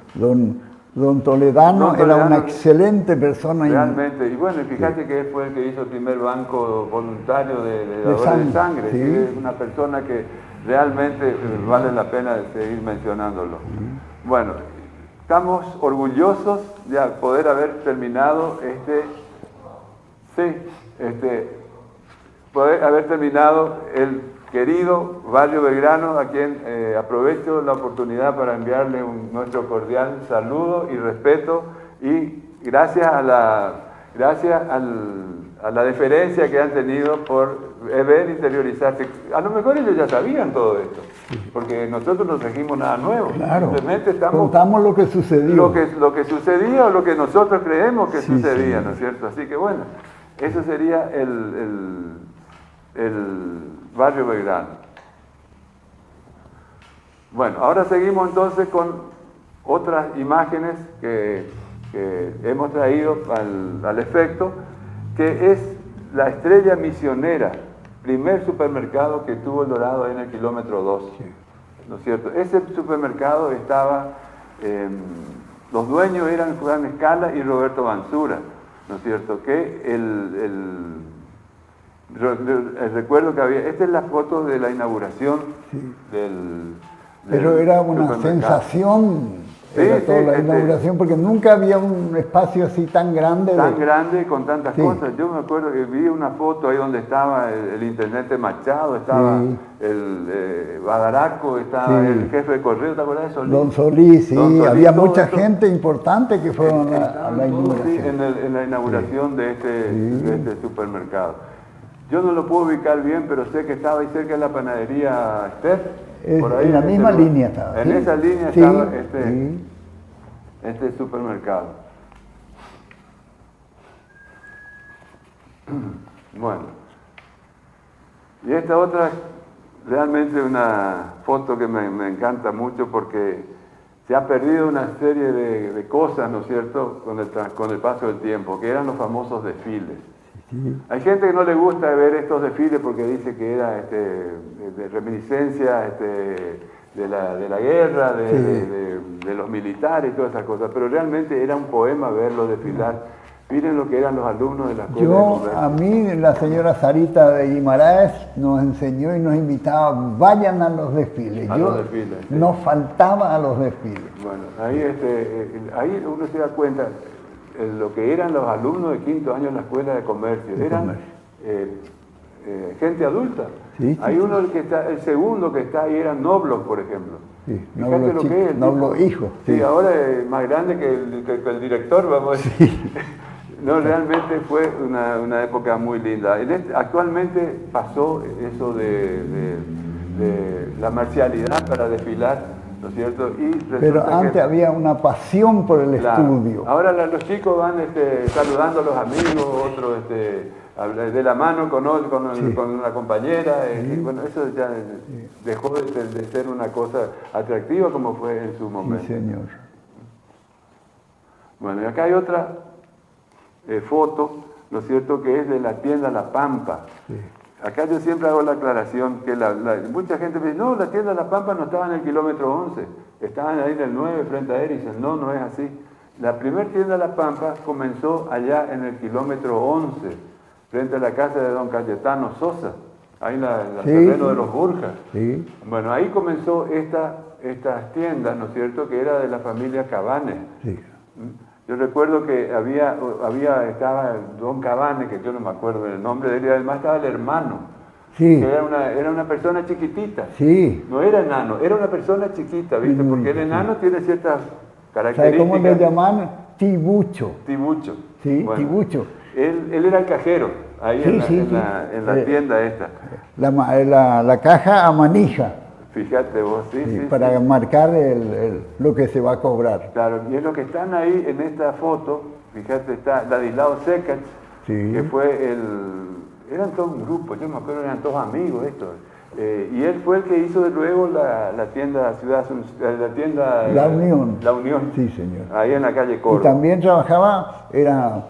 Don Toledano era una excelente persona. Realmente. Y bueno, y fíjate que él fue el que hizo el primer banco voluntario de dadores sangre, de sangre. sí. Sí, es una persona que realmente vale la pena seguir mencionándolo. Bueno, estamos orgullosos de poder haber terminado poder haber terminado el querido barrio Belgrano, a quien aprovecho la oportunidad para enviarle nuestro cordial saludo y respeto, y gracias a la deferencia que han tenido por ver, interiorizarse. A lo mejor ellos ya sabían todo esto, porque nosotros no trajimos nada nuevo. Claro. Simplemente Contamos lo que sucedió. lo que sucedía o lo que nosotros creemos que Sí, sucedía, sí. ¿no es cierto? Así que bueno, eso sería el barrio Belgrano. Bueno, ahora seguimos entonces con otras imágenes que hemos traído al efecto, que es la Estrella Misionera, primer supermercado que tuvo El Dorado en el kilómetro 2. ¿No es cierto? Ese supermercado estaba, los dueños eran Juan Escala y Roberto Banzura, ¿no es cierto? Que el recuerdo que había, esta es la foto de la inauguración del Pero era una supermercado. sensación Era Sí, toda sí, la inauguración, porque nunca había un espacio así tan grande. Tan grande con tantas Sí. cosas. Yo me acuerdo que vi una foto ahí donde estaba el intendente Machado, estaba Sí. el Badaraco, estaba Sí. el jefe de correo, ¿te acuerdas de Solís? Don Solís, sí, Don Solís, había todo mucha esto. gente importante que fueron a Estaban la todos, inauguración. sí, en la inauguración de este supermercado. Yo no lo puedo ubicar bien, pero sé que estaba ahí cerca de la panadería Esther. Por ahí, En la ese misma lugar. línea estaba. En ¿sí? esa línea Sí, estaba sí. este supermercado. Bueno, y esta otra realmente una foto que me encanta mucho porque se ha perdido una serie de cosas, ¿no es cierto?, con el paso del tiempo, que eran los famosos desfiles. Hay gente que no le gusta ver estos desfiles porque dice que era de reminiscencia de la guerra, de los militares y todas esas cosas, pero realmente era un poema verlos desfilar. Miren lo que eran los alumnos de la escuela de comercio. A mí la señora Sarita de Guimaraes nos enseñó y nos invitaba, vayan a los desfiles. A Yo los desfiles, sí. no faltaba a los desfiles. Bueno, ahí uno se da cuenta lo que eran los alumnos de quinto año en la escuela de comercio. Eran gente adulta. Sí, Hay sí, uno el segundo que está ahí era Noblo, por ejemplo. Sí, Fíjate Noblo lo chico, que es el Noblo tipo. hijo, Sí, sí. ahora es más grande que el director, vamos a decir. No, realmente fue una época muy linda. Actualmente pasó eso de la marcialidad para desfilar, ¿no es cierto? Y Pero antes había una pasión por el claro, estudio. ahora los chicos van saludando a los amigos, otros de la mano con una compañera. Y bueno, eso ya dejó de ser una cosa atractiva como fue en su momento. Sí, señor. Bueno, y acá hay otra foto, ¿no es cierto?, que es de la tienda La Pampa. Sí. Acá yo siempre hago la aclaración que mucha gente me dice, no, la tienda La Pampa no estaba en el kilómetro 11, estaban ahí en el 9 frente a Erickson. No, no es así. La primera tienda La Pampa comenzó allá en el kilómetro 11, frente a la casa de don Cayetano Sosa, ahí en el terreno de los Burjas. Sí. Bueno, ahí comenzó estas tiendas, ¿no es cierto?, que era de la familia Cabanes. Sí. Yo recuerdo que estaba don Cabanes, que yo no me acuerdo del nombre de él, y además estaba el hermano, Sí. que era una persona chiquitita. Sí. No era enano, era una persona chiquita, ¿viste? Porque el enano tiene ciertas ¿Sabe características. cómo le llaman? Tibucho. Tibucho. Sí, Bueno, tibucho. Él era el cajero, ahí Sí, en la tienda esta. La caja a manija, Fíjate vos, sí, para sí. marcar lo que se va a cobrar. Claro, y es lo que están ahí en esta foto, fíjate, está Ladislao Secach, Sí. que fue eran todos un grupo, yo me acuerdo, eran todos amigos estos. Y él fue el que hizo luego la tienda la tienda La Unión. La Unión. Sí, señor. Ahí en la calle Y Córdoba. también trabajaba, era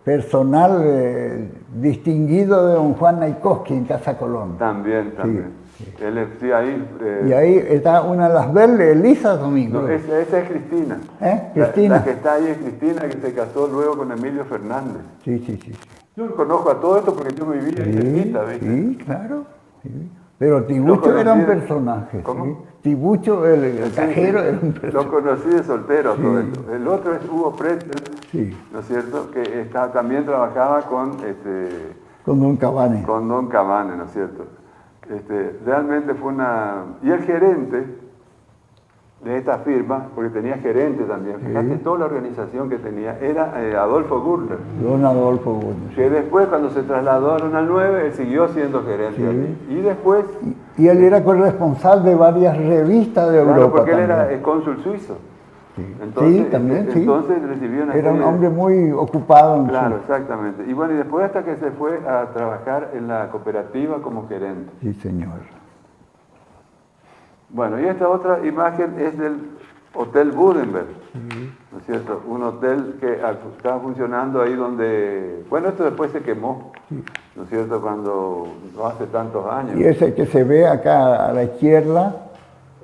personal distinguido de don Juan Naikoski en Casa Colón. También. Él sí, ahí. Y ahí está una de las verdes, Elisa Domingo. No, esa es Cristina. Cristina. La que está ahí es Cristina, que se casó luego con Emilio Fernández. Sí. Yo conozco a todo esto porque yo me vivía ahí cerquita, ¿viste? Sí, claro. Sí. Pero Tibucho era un personaje. ¿Cómo? ¿sí? Tibucho, el cajero, era un personaje. Lo conocí de soltero todo esto. El otro es Hugo Pretzel, Sí. ¿no es cierto? Que también trabajaba con Don Cabanes. Don Cabanes, ¿no es cierto? Realmente fue y el gerente de esta firma, porque tenía gerente también, fíjate toda la organización que tenía, era Adolfo Gurler, Don Adolfo Gómez. que después cuando se trasladaron al 9, él siguió siendo gerente Sí. allí. Y después, Y él era corresponsal de varias revistas de claro, Europa. porque él también. era el cónsul suizo. Sí. Entonces, Sí, también, sí. entonces recibió una Era un serie de- hombre muy ocupado en Claro, su... exactamente. Y bueno, y después hasta que se fue a trabajar en la cooperativa como gerente. Sí, señor. Bueno, y esta otra imagen es del Hotel Budenberg, ¿no es cierto? Un hotel que estaba funcionando ahí donde... Bueno, esto después se quemó, ¿no es cierto? Cuando no hace tantos años. Y ese que se ve acá a la izquierda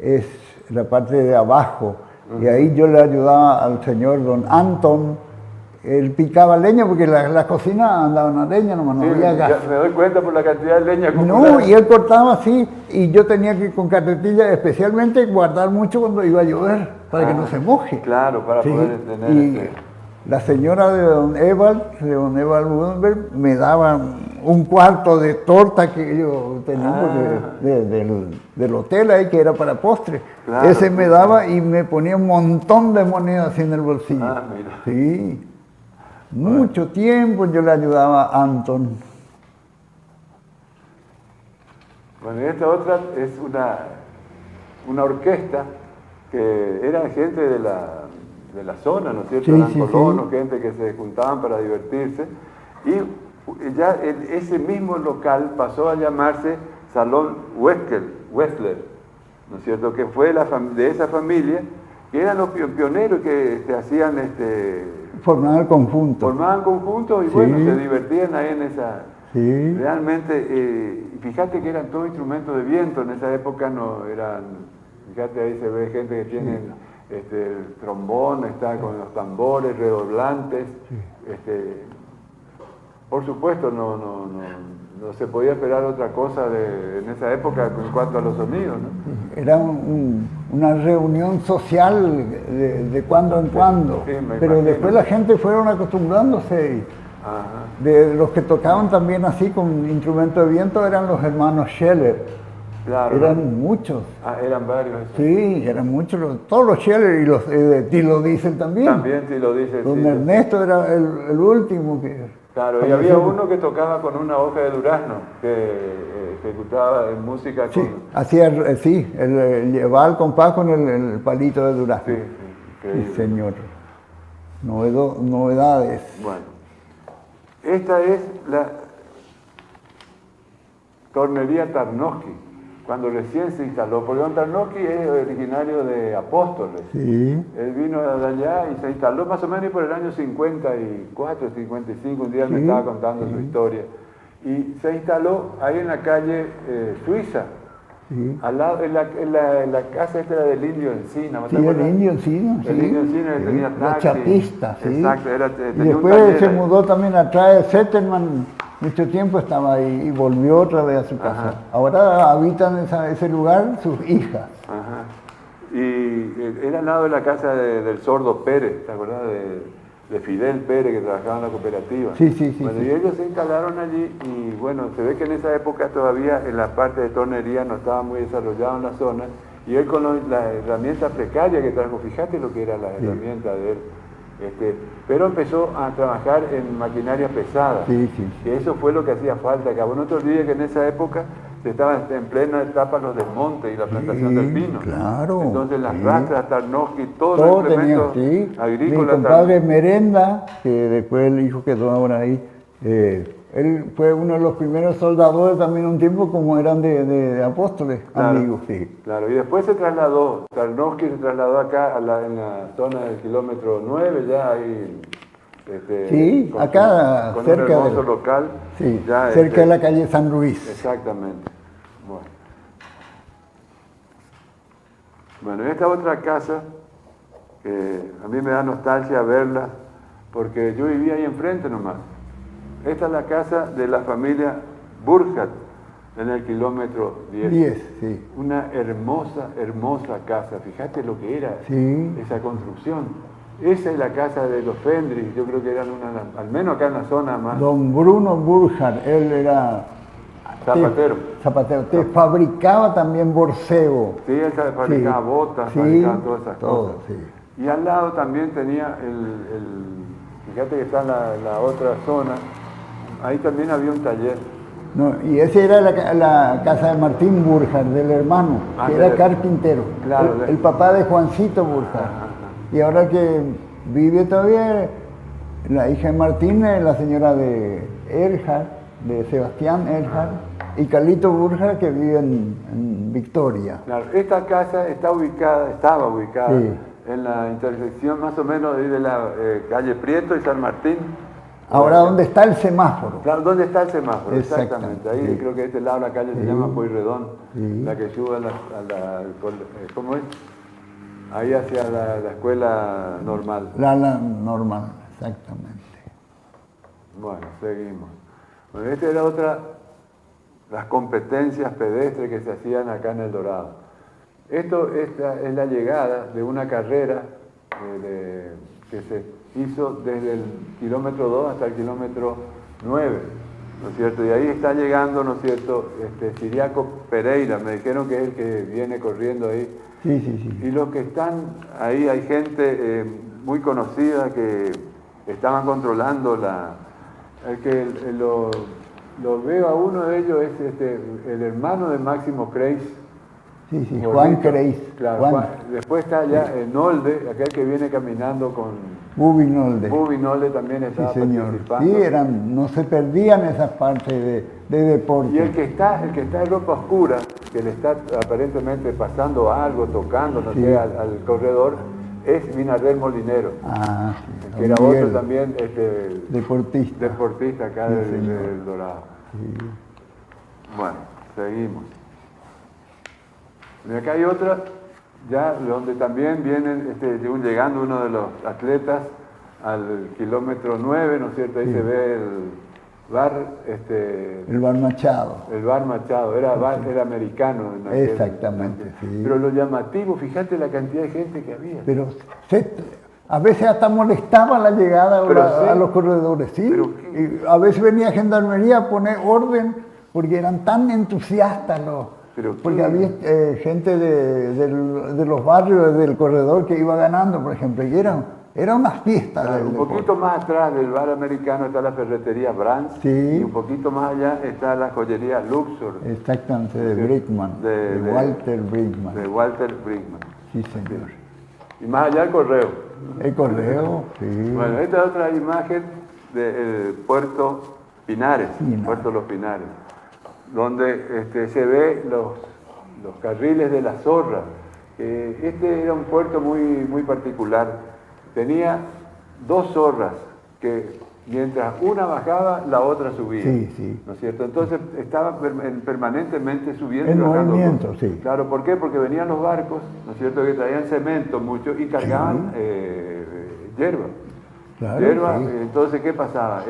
es la parte de abajo. Y ahí yo le ayudaba al señor don Anton él picaba leña porque la cocina andaba en la leña, nomás no Sí, había gas. ya me doy cuenta por la cantidad de leña No, acumulada. y él cortaba así, y yo tenía que con carretilla especialmente guardar mucho cuando iba a llover, para que no se moje. Claro, para Sí, poder tener y la señora de don Evald Budenberg, me daba un cuarto de torta que yo tenía porque del hotel ahí, que era para postre. Claro, Ese me sí, daba y me ponía un montón de monedas así en el bolsillo. Ah, mira. Sí, mucho tiempo yo le ayudaba a Anton. Bueno, y esta otra es una orquesta que era gente de la zona, ¿no es cierto? Sí, Eran sí, colonos, sí. gente que se juntaban para divertirse. Y ya ese mismo local pasó a llamarse Salón Wessler, ¿no es cierto? Que fue de esa familia, que eran los pioneros que hacían, Formaban el conjunto. formaban conjuntos y Sí. bueno, se divertían ahí en esa... Sí. Realmente, fíjate que eran todos instrumentos de viento, en esa época no eran, fíjate ahí se ve gente que tiene el trombón, está con los tambores, redoblantes, por supuesto no se podía esperar otra cosa en esa época en cuanto a los sonidos, ¿no? Era una reunión social de cuando en cuando, sí, me pero imagino. después la gente fueron acostumbrándose. Ajá. De los que tocaban también así con instrumentos de viento eran los hermanos Scheller. Claro. Eran muchos. Ah, eran varios. Esos. Sí, eran muchos. Todos los Scheller y los de Tilo Dicen también. También, si lo dice. Don sí, Ernesto era el último que... Claro, y había uno que tocaba con una hoja de durazno, que ejecutaba en música Sí, con... hacía, sí, llevaba el compás con el palito de durazno. Sí, Sí, increíble. señor. Novedades. Bueno, esta es la tornería Tarnowski, cuando recién se instaló, porque don Tarnowski es originario de Apóstoles. Sí. Él vino de allá y se instaló más o menos por el año 54, 55, un día él me Sí, estaba contando su historia. Y se instaló ahí en la calle Suiza, Sí. al lado, en la casa esta era del Indio Encina. ¿no te Sí, el acuerdas? Indio Encina, sí. El Indio Encina que Sí, tenía la taxi. chapista, sí. Exacto, Y tenía un después taller se ahí. mudó también atrás de Zetterman, mucho tiempo estaba ahí y volvió otra vez a su casa. Ajá. Ahora habitan ese lugar sus hijas. Ajá. Y era al lado de la casa del sordo Pérez, ¿te acuerdas? De Fidel Pérez, que trabajaba en la cooperativa. Sí, sí, sí, Bueno, sí. y ellos se instalaron allí y bueno, se ve que en esa época todavía en la parte de tornería no estaba muy desarrollado en la zona y él con la herramienta precaria que trajo, fíjate lo que era la herramienta de él, pero empezó a trabajar en maquinaria pesada. Sí, sí, sí. Y eso fue lo que hacía falta, que vos no te olvides que en esa época se estaba en plena etapa los desmontes y la plantación del pino. Claro. Entonces las Sí. rastras, Tarnowski, todos Todo los tenía, implementos sí. Mi agrícolas. compadre Merenda, que después el hijo quedó ahora ahí, él fue uno de los primeros soldadores también un tiempo, como eran de Apóstoles, Claro, amigos, sí. Claro, y después se trasladó, Tarnowski se trasladó acá en la zona del kilómetro 9, ya ahí. Sí, acá con cerca un hermoso del- local. Sí, ya, cerca de la calle San Luis. Exactamente. Bueno, esta otra casa, que a mí me da nostalgia verla, porque yo vivía ahí enfrente nomás. Esta es la casa de la familia Burkhardt, en el kilómetro 10. 10, sí. Una hermosa, hermosa casa. Fíjate lo que era Sí. esa construcción. Esa es la casa de los Fendrich, yo creo que eran al menos acá en la zona más. Don Bruno Burkhardt, él era... Zapatero. Zapatero. Te fabricaba también borcego. Sí, él fabricaba Sí. botas, Sí, fabricaba todas esas todo, cosas. sí. Y al lado también tenía fíjate que está la otra zona, ahí también había un taller. No, y ese era la casa de Martín Burkhardt, del hermano, Ah, que era del- carpintero. Claro, el papá de Juancito Burkhardt. Ajá. Y ahora que vive todavía la hija de Martín, es la señora de Erhard, de Sebastián Erhard, y Carlito Burkhardt, que vive en Victoria. Claro, esta casa estaba ubicada Sí. en la intersección más o menos de la calle Prieto y San Martín. Ahora, ¿dónde está el semáforo? Claro, ¿dónde está el semáforo? Exactamente, Ahí sí. creo que de este lado la calle se Sí. llama Pueyrredón, Sí. la que sube ¿cómo es? Ahí hacia la escuela normal. La normal, Exactamente. Bueno, seguimos. Bueno, esta era otra, las competencias pedestres que se hacían acá en El Dorado. Esta es la llegada de una carrera que se hizo desde el kilómetro 2 hasta el kilómetro 9, ¿no es cierto? Y ahí está llegando, ¿no es cierto?, Ciriaco Pereira, me dijeron que es el que viene corriendo ahí. Sí, sí, sí. Y los que están ahí, hay gente muy conocida que estaban controlando el que lo veo a uno de ellos es el hermano de Máximo Kreis. Sí, sí, Gordito. Juan Kreis. Claro, Juan. Después está ya Nolde, aquel que viene caminando con Bubi Nolde. Bubi Nolde también Sí, estaba señor. participando. Sí, no se perdían esas partes de deporte. Y el que está en ropa oscura, que le está aparentemente pasando algo, tocando, no Sí. sé, al corredor, es Minardel Molinero, Ah, sí. que era Don Miguel, otro también deportista. acá Sí, del señor. Dorado. Sí. Bueno, seguimos. Y acá hay otra, ya donde también vienen, llegando uno de los atletas al kilómetro 9, ¿no es cierto? Ahí Sí. se ve el bar, El Bar Machado. el bar Machado, era americano. En aquel- Exactamente, sí. Pero lo llamativo, fíjate la cantidad de gente que había. Pero a veces hasta molestaba la llegada Pero a sí. los corredores, ¿sí? Pero Y a veces venía Gendarmería a poner orden porque eran tan entusiastas Pero porque qué- había gente de los barrios del corredor que iba ganando, por ejemplo, y era una fiesta. Claro, del un deporte. poquito más atrás del bar americano está la ferretería Brands, Sí. y un poquito más allá está la joyería Luxor, Exactamente, de Sí. Brickman, De- de Walter Brickman. de Walter Brickman. Sí, señor. Y más allá el correo. El correo, sí. Bueno, esta es otra imagen del Puerto Pinares, Pinares. Puerto Los Pinares, donde se ve los carriles de la Zorra. Este era un puerto muy particular. Tenía dos zorras que mientras una bajaba, la otra subía. Sí, sí. ¿No es cierto? Entonces estaba permanentemente subiendo En y bajando. movimiento, sí. Claro, ¿por qué? Porque venían los barcos, ¿no es cierto?, que traían cemento mucho y cargaban hierba. Claro, Hierba, sí. entonces, ¿qué pasaba?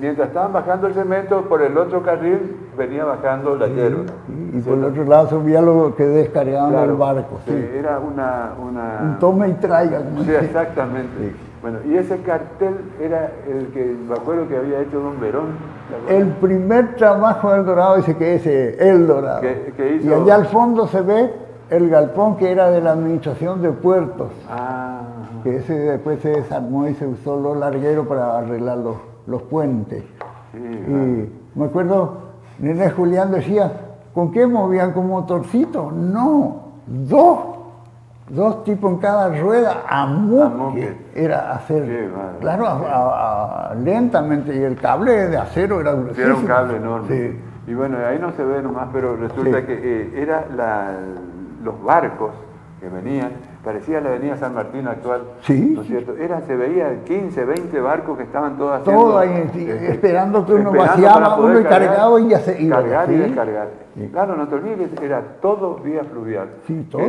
Mientras estaban bajando el cemento, por el otro carril venía bajando la hierba. Sí, y por el otro lado subía lo que descargaban Claro, del barco. sí, Sí. era una... Un tome y traiga. como Sí, dice. exactamente. Sí. Bueno, y ese cartel era el que me acuerdo que había hecho Don Verón. ¿te acuerdas? El primer trabajo del Dorado dice que es El Dorado. Que hizo- Y allá al fondo se ve el galpón que era de la administración de puertos, Ah, que ese después se desarmó y se usó los largueros para arreglar los puentes. sí, Y me acuerdo, Nené Julián decía, ¿con qué movían? ¿Con motorcito? No, dos tipos en cada rueda, a muque. Era hacer, Qué bárbaro. claro, lentamente, y el cable de acero era sí, gruesísimo. era un cable enorme. Sí. Y bueno, ahí no se ve nomás, pero resulta Sí. que los barcos que venían, parecía la avenida San Martín actual. Sí. ¿No es cierto? Se veía 15, 20 barcos que estaban todos haciendo... Todo ahí, sí, esperando que uno esperando vaciaba para poder uno y cargaba y ya se iba. Cargar y ¿sí? descargar. Sí. Claro, no te olvides, era todo vía fluvial. Sí, todo.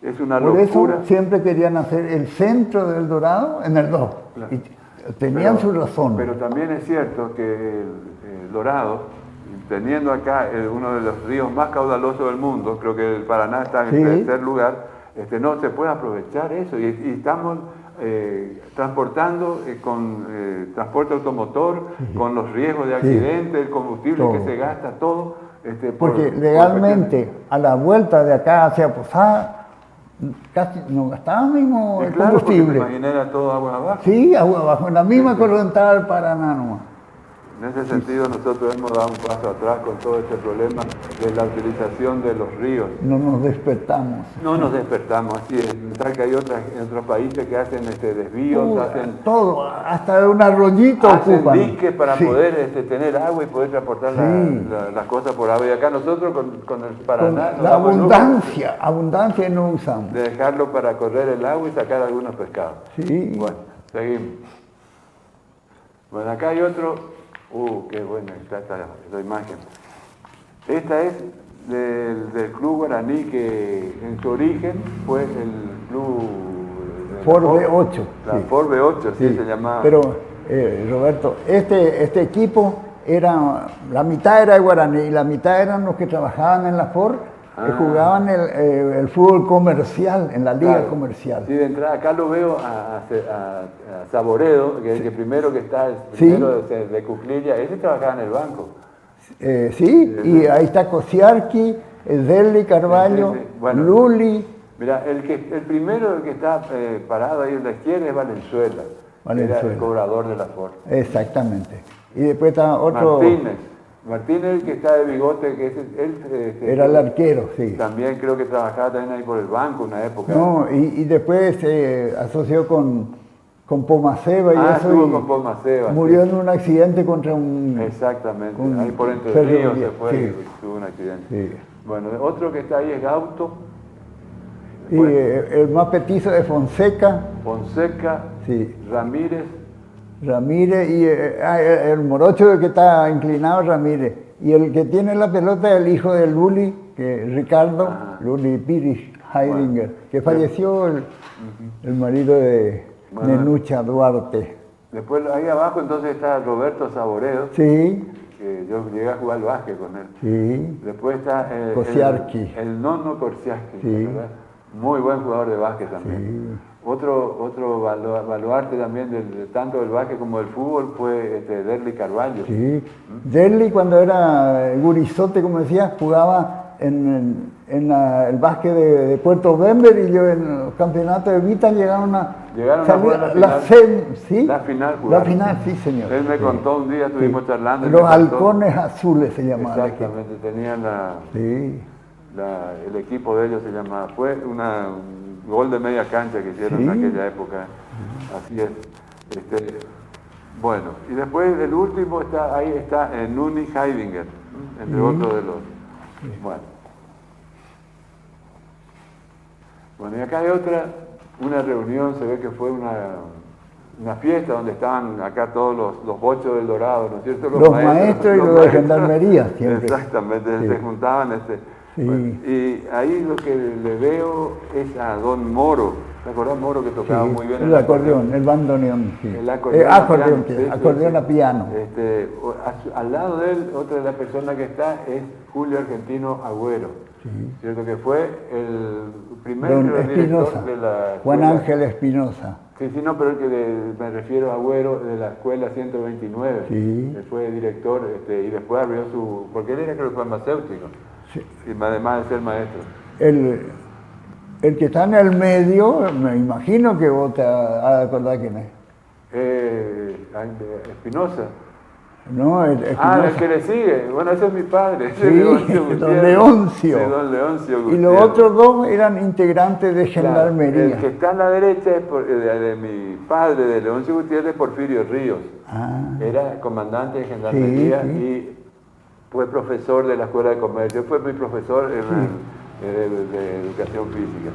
Es una Por locura. eso siempre querían hacer el centro del Dorado en el 2. Claro. Y tenían Pero- su razón. Pero también es cierto que el Dorado, teniendo acá uno de los ríos más caudalosos del mundo, creo que el Paraná está en Sí. tercer lugar, no se puede aprovechar eso. Y estamos transportando con transporte automotor, con los riesgos de accidente, el combustible que Todo. se gasta, todo. Porque por legalmente, a la vuelta de acá hacia Posada, casi no gastaba mismo cuestiones. el Y claro, porque combustible. te imaginas, era todo agua abajo. Sí, agua abajo, en la misma Sí, sí. correntada del Paraná nomás. En ese sentido, nosotros hemos dado un paso atrás con todo este problema de la utilización de los ríos. No nos despertamos. No nos despertamos, así es. Tal que hay otros países que hacen desvíos, hacen Todo, hasta un arroyito ocupan. diques para Sí. poder tener agua y poder transportar Sí. las cosas por agua. Y acá nosotros con el Con Paraná nos la damos el lujo abundancia no usamos. de dejarlo para correr el agua y sacar algunos pescados. Sí. Bueno, seguimos. Bueno, acá hay otro. Qué buena está esta imagen. Esta es del Club Guaraní, que en su origen fue el club Ford B8. La sí. Ford B8, sí, se llamaba. Pero, Roberto, este equipo era, la mitad era de Guaraní y la mitad eran los que trabajaban en la Ford, que jugaban el fútbol comercial, en la liga Claro. comercial. Sí, de entrada, acá lo veo a Saboredo, que es el primero que está, el primero de Cuclilla, ese trabajaba en el banco. Sí, y ahí está Kosiarki, Deli Carvalho, Sí. Bueno, Luli. Mira, el primero que está parado ahí a la izquierda es Valenzuela. Era el cobrador de la Ford. Exactamente. Y después está otro... Martínez, el que está de bigote, que es era el arquero, sí. También creo que trabajaba también ahí por el banco una época. No, y después se asoció con Pomaceba y eso. Estuvo con Pomaceba. Murió en un accidente contra un... Exactamente, un ahí por Entre ferroviario, Ríos se fue sí. y tuvo un accidente. Sí. Bueno, otro que está ahí es Gauto. Y el más petizo es Fonseca. Fonseca, Sí. Ramírez. Y el morocho que está inclinado, Ramírez. Y el que tiene la pelota es el hijo de Luli, que es Ricardo, Luli Pires Heidinger, que falleció el marido de Nenucha Duarte. Después ahí abajo entonces está Roberto Saboredo, Sí, que yo llegué a jugar al básquet con él. sí. Después está Kosiarki. el nono Kosiarki, Sí. ¿verdad? Muy buen jugador de básquet también. Otro baluarte también tanto del básquet como del fútbol fue Derli Carvalho. Sí. Derli, cuando era gurizote, como decía, jugaba en el básquet de Puerto Bember, y yo en los campeonatos de Vita llegaron a jugar la final. La final, sí, señor. Él me contó un día, estuvimos charlando. y Los me contó. halcones azules se llamaban. Exactamente, tenían el equipo de ellos se llamaba. Fue un gol de media cancha que hicieron en aquella época. Así es. Bueno, y después el último ahí está Nuni Heidinger, entre otros de los. Bueno, y acá hay una reunión, se ve que fue una fiesta donde estaban acá todos los bochos del Dorado, ¿no es cierto? Los maestros y los de gendarmería siempre. Exactamente, se juntaban. Bueno, y ahí lo que le veo es a Don Moro. ¿Te acordás, Moro, que tocaba muy bien el acordeón, el bandoneón? Sí. El acordeón, acordeón a piano. Al lado de él, otra de las personas que está es Julio Argentino Agüero, ¿cierto? Que fue el primer director de la escuela. Juan Ángel Espinosa. Sí, no, pero el que me refiero a Agüero de la escuela 129. Sí. Él fue director y después abrió porque él era, creo que farmacéutico. Sí. Y además de ser maestro. El que está en el medio, me imagino que vos te has de acordar quién es. Espinosa. No, el que le sigue. Bueno, ese es mi padre. Sí, don Leoncio. Sí, don Leoncio Gutiérrez. Y los otros dos eran integrantes de gendarmería. Claro, el que está a la derecha es de mi padre, de Leoncio Gutiérrez, Porfirio Ríos. Era comandante de gendarmería y fue profesor de la Escuela de Comercio. Fue mi profesor de educación física.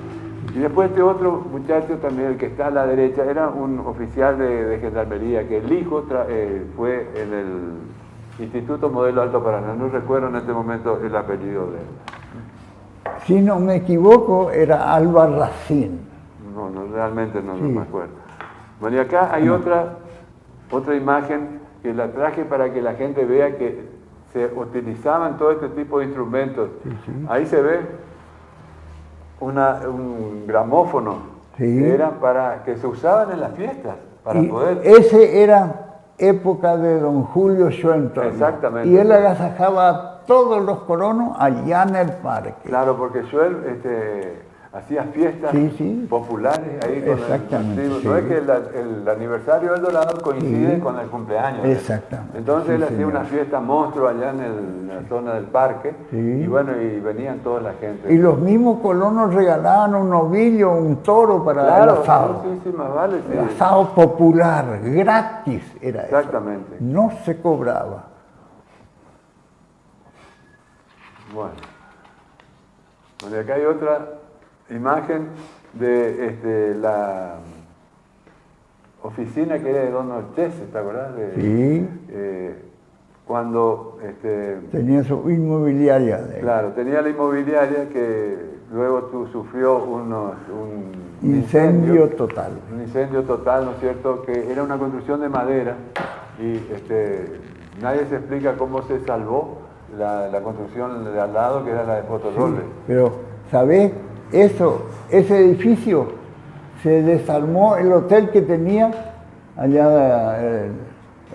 Y después este otro muchacho también, el que está a la derecha, era un oficial de gendarmería, que el hijo fue en el Instituto Modelo Alto Paraná. No recuerdo en este momento el apellido de él. Si no me equivoco, era Alba Racín. No, realmente no me acuerdo. Bueno, y acá hay otra imagen que la traje para que la gente vea que se utilizaban todo este tipo de instrumentos. Ahí se ve un gramófono que era que se usaban en las fiestas para poder. Ese era época de don Julio Schoenthal. Exactamente. Y él agasajaba a todos los colonos allá en el parque. Claro, porque Schoenthal hacía fiestas populares ahí con exactamente. No es que el aniversario del Dorado coincide con el cumpleaños. Exactamente. Entonces él hacía una fiesta monstruo allá en la zona del parque y bueno, y venían toda la gente. Y los mismos colonos regalaban un novillo, un toro para el asado. Sí, más vale. El asado popular, gratis era eso. Exactamente. No se cobraba. Bueno, acá hay otra imagen de la oficina que era de Don Orchese, ¿te acordás? cuando tenía su inmobiliaria. claro, tenía la inmobiliaria que luego sufrió un incendio total. Un incendio total, ¿no es cierto? Que era una construcción de madera y nadie se explica cómo se salvó la construcción de al lado, que era la de Fotorroles. Sí, pero, ¿sabés? Ese edificio se desarmó el hotel que tenía allá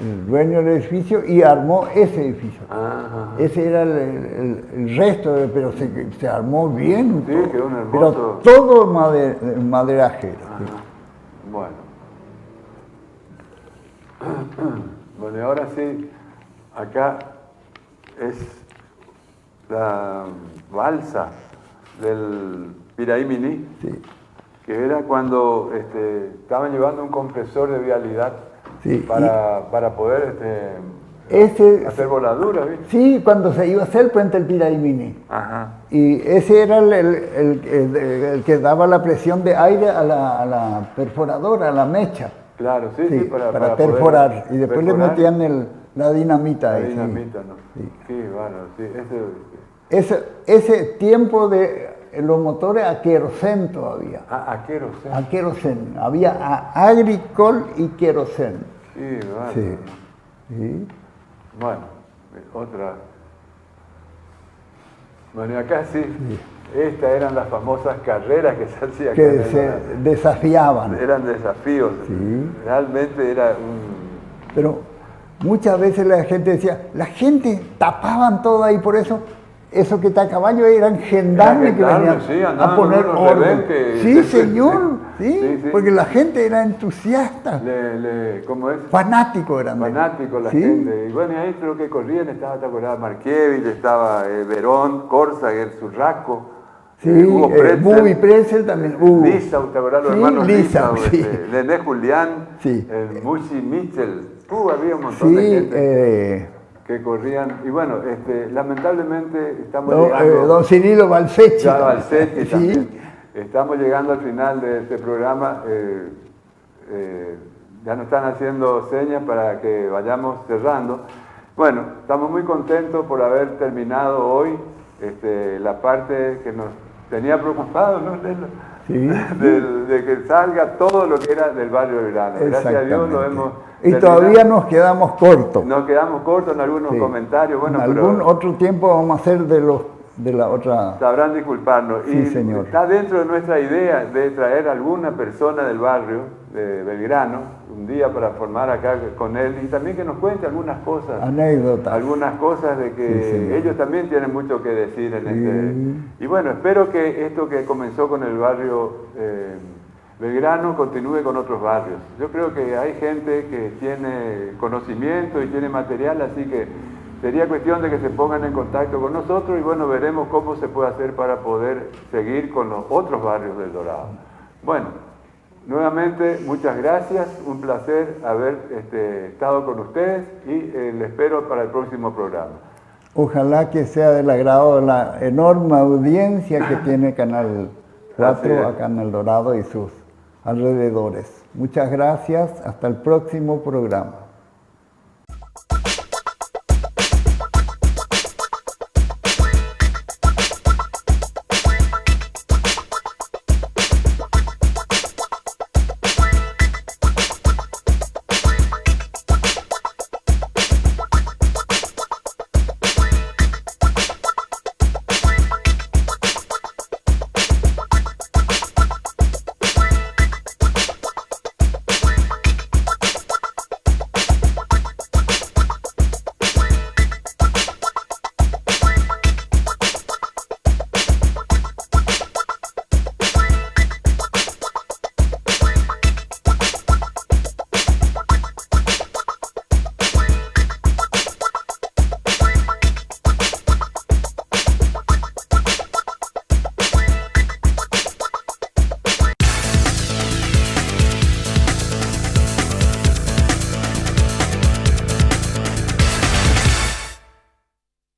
el dueño del edificio y armó ese edificio. Ajá. Ese era el resto, pero se armó bien. Sí, todo, quedó un hermoso... pero todo maderaje. Ajá. Bueno. Bueno, y ahora sí, acá es la balsa del Piraí Miní, Sí. que era cuando estaban llevando un compresor de vialidad Sí, para poder hacer voladuras, ¿viste? Sí, cuando se iba a hacer el puente del Piraí Miní. Ajá. Y ese era el que daba la presión de aire a la perforadora, a la mecha. Claro, sí, Sí, para perforar. poder Y después perforar le metían la dinamita. la ahí, sí. dinamita, ¿no? Sí. Qué bárbaro, sí. Ese tiempo de los motores a querosén todavía. A querosén. A querosén. Había agricol y querosén. Qué bárbaro. Sí. Sí. Bueno, otra. Bueno, y acá sí, estas eran las famosas carreras que se hacían. Que se desafiaban. Eran desafíos. Sí. Realmente era un... Pero muchas veces la gente decía, la gente tapaban todo ahí, por eso que está a caballo eran gendarmes que venían sí, a poner orden. Sí, señor, sí, sí. porque la gente era entusiasta, ¿Cómo es? fanáticos eran. Fanáticos la Sí. gente. Y bueno, y ahí creo que corrían, ¿te acordás? Markievich, estaba Verón, Corsager, Surraco. Sí, Hugo Pretzel, Bubi Pretzel también. Lisa, ¿te acordás? Los Sí, hermanos Lisa, Lisa, sí. René Julián, Sí. Mushi Mitchell. Había un montón de Sí, gente que corrían. Y bueno, lamentablemente estamos llegando... don Cirilo Balsetti. Ya Balsetti Sí. también. Estamos llegando al final de este programa. Ya nos están haciendo señas para que vayamos cerrando. Bueno, estamos muy contentos por haber terminado hoy la parte que nos tenía preocupados, ¿no? Sí. De que salga todo lo que era del barrio Belgrano. Gracias a Dios lo hemos Y terminado. todavía nos quedamos cortos. Nos quedamos cortos en algunos Sí. comentarios. Bueno, en algún otro tiempo vamos a hacer de la otra. sabrán disculparnos. Sí, y señor. está dentro de nuestra idea de traer alguna persona del barrio de Belgrano un día para formar acá con él y también que nos cuente algunas cosas. Anécdotas. Algunas cosas de que Sí, señor. ellos también tienen mucho que decir en Sí. Y bueno, espero que esto que comenzó con el barrio Belgrano continúe con otros barrios. Yo creo que hay gente que tiene conocimiento y tiene material, así que sería cuestión de que se pongan en contacto con nosotros y bueno, veremos cómo se puede hacer para poder seguir con los otros barrios del Dorado. Bueno, nuevamente muchas gracias, un placer haber estado con ustedes y les espero para el próximo programa. Ojalá que sea del agrado de la enorme audiencia que tiene Canal Así es. 4 acá en El Dorado y sus alrededores. Muchas gracias, hasta el próximo programa.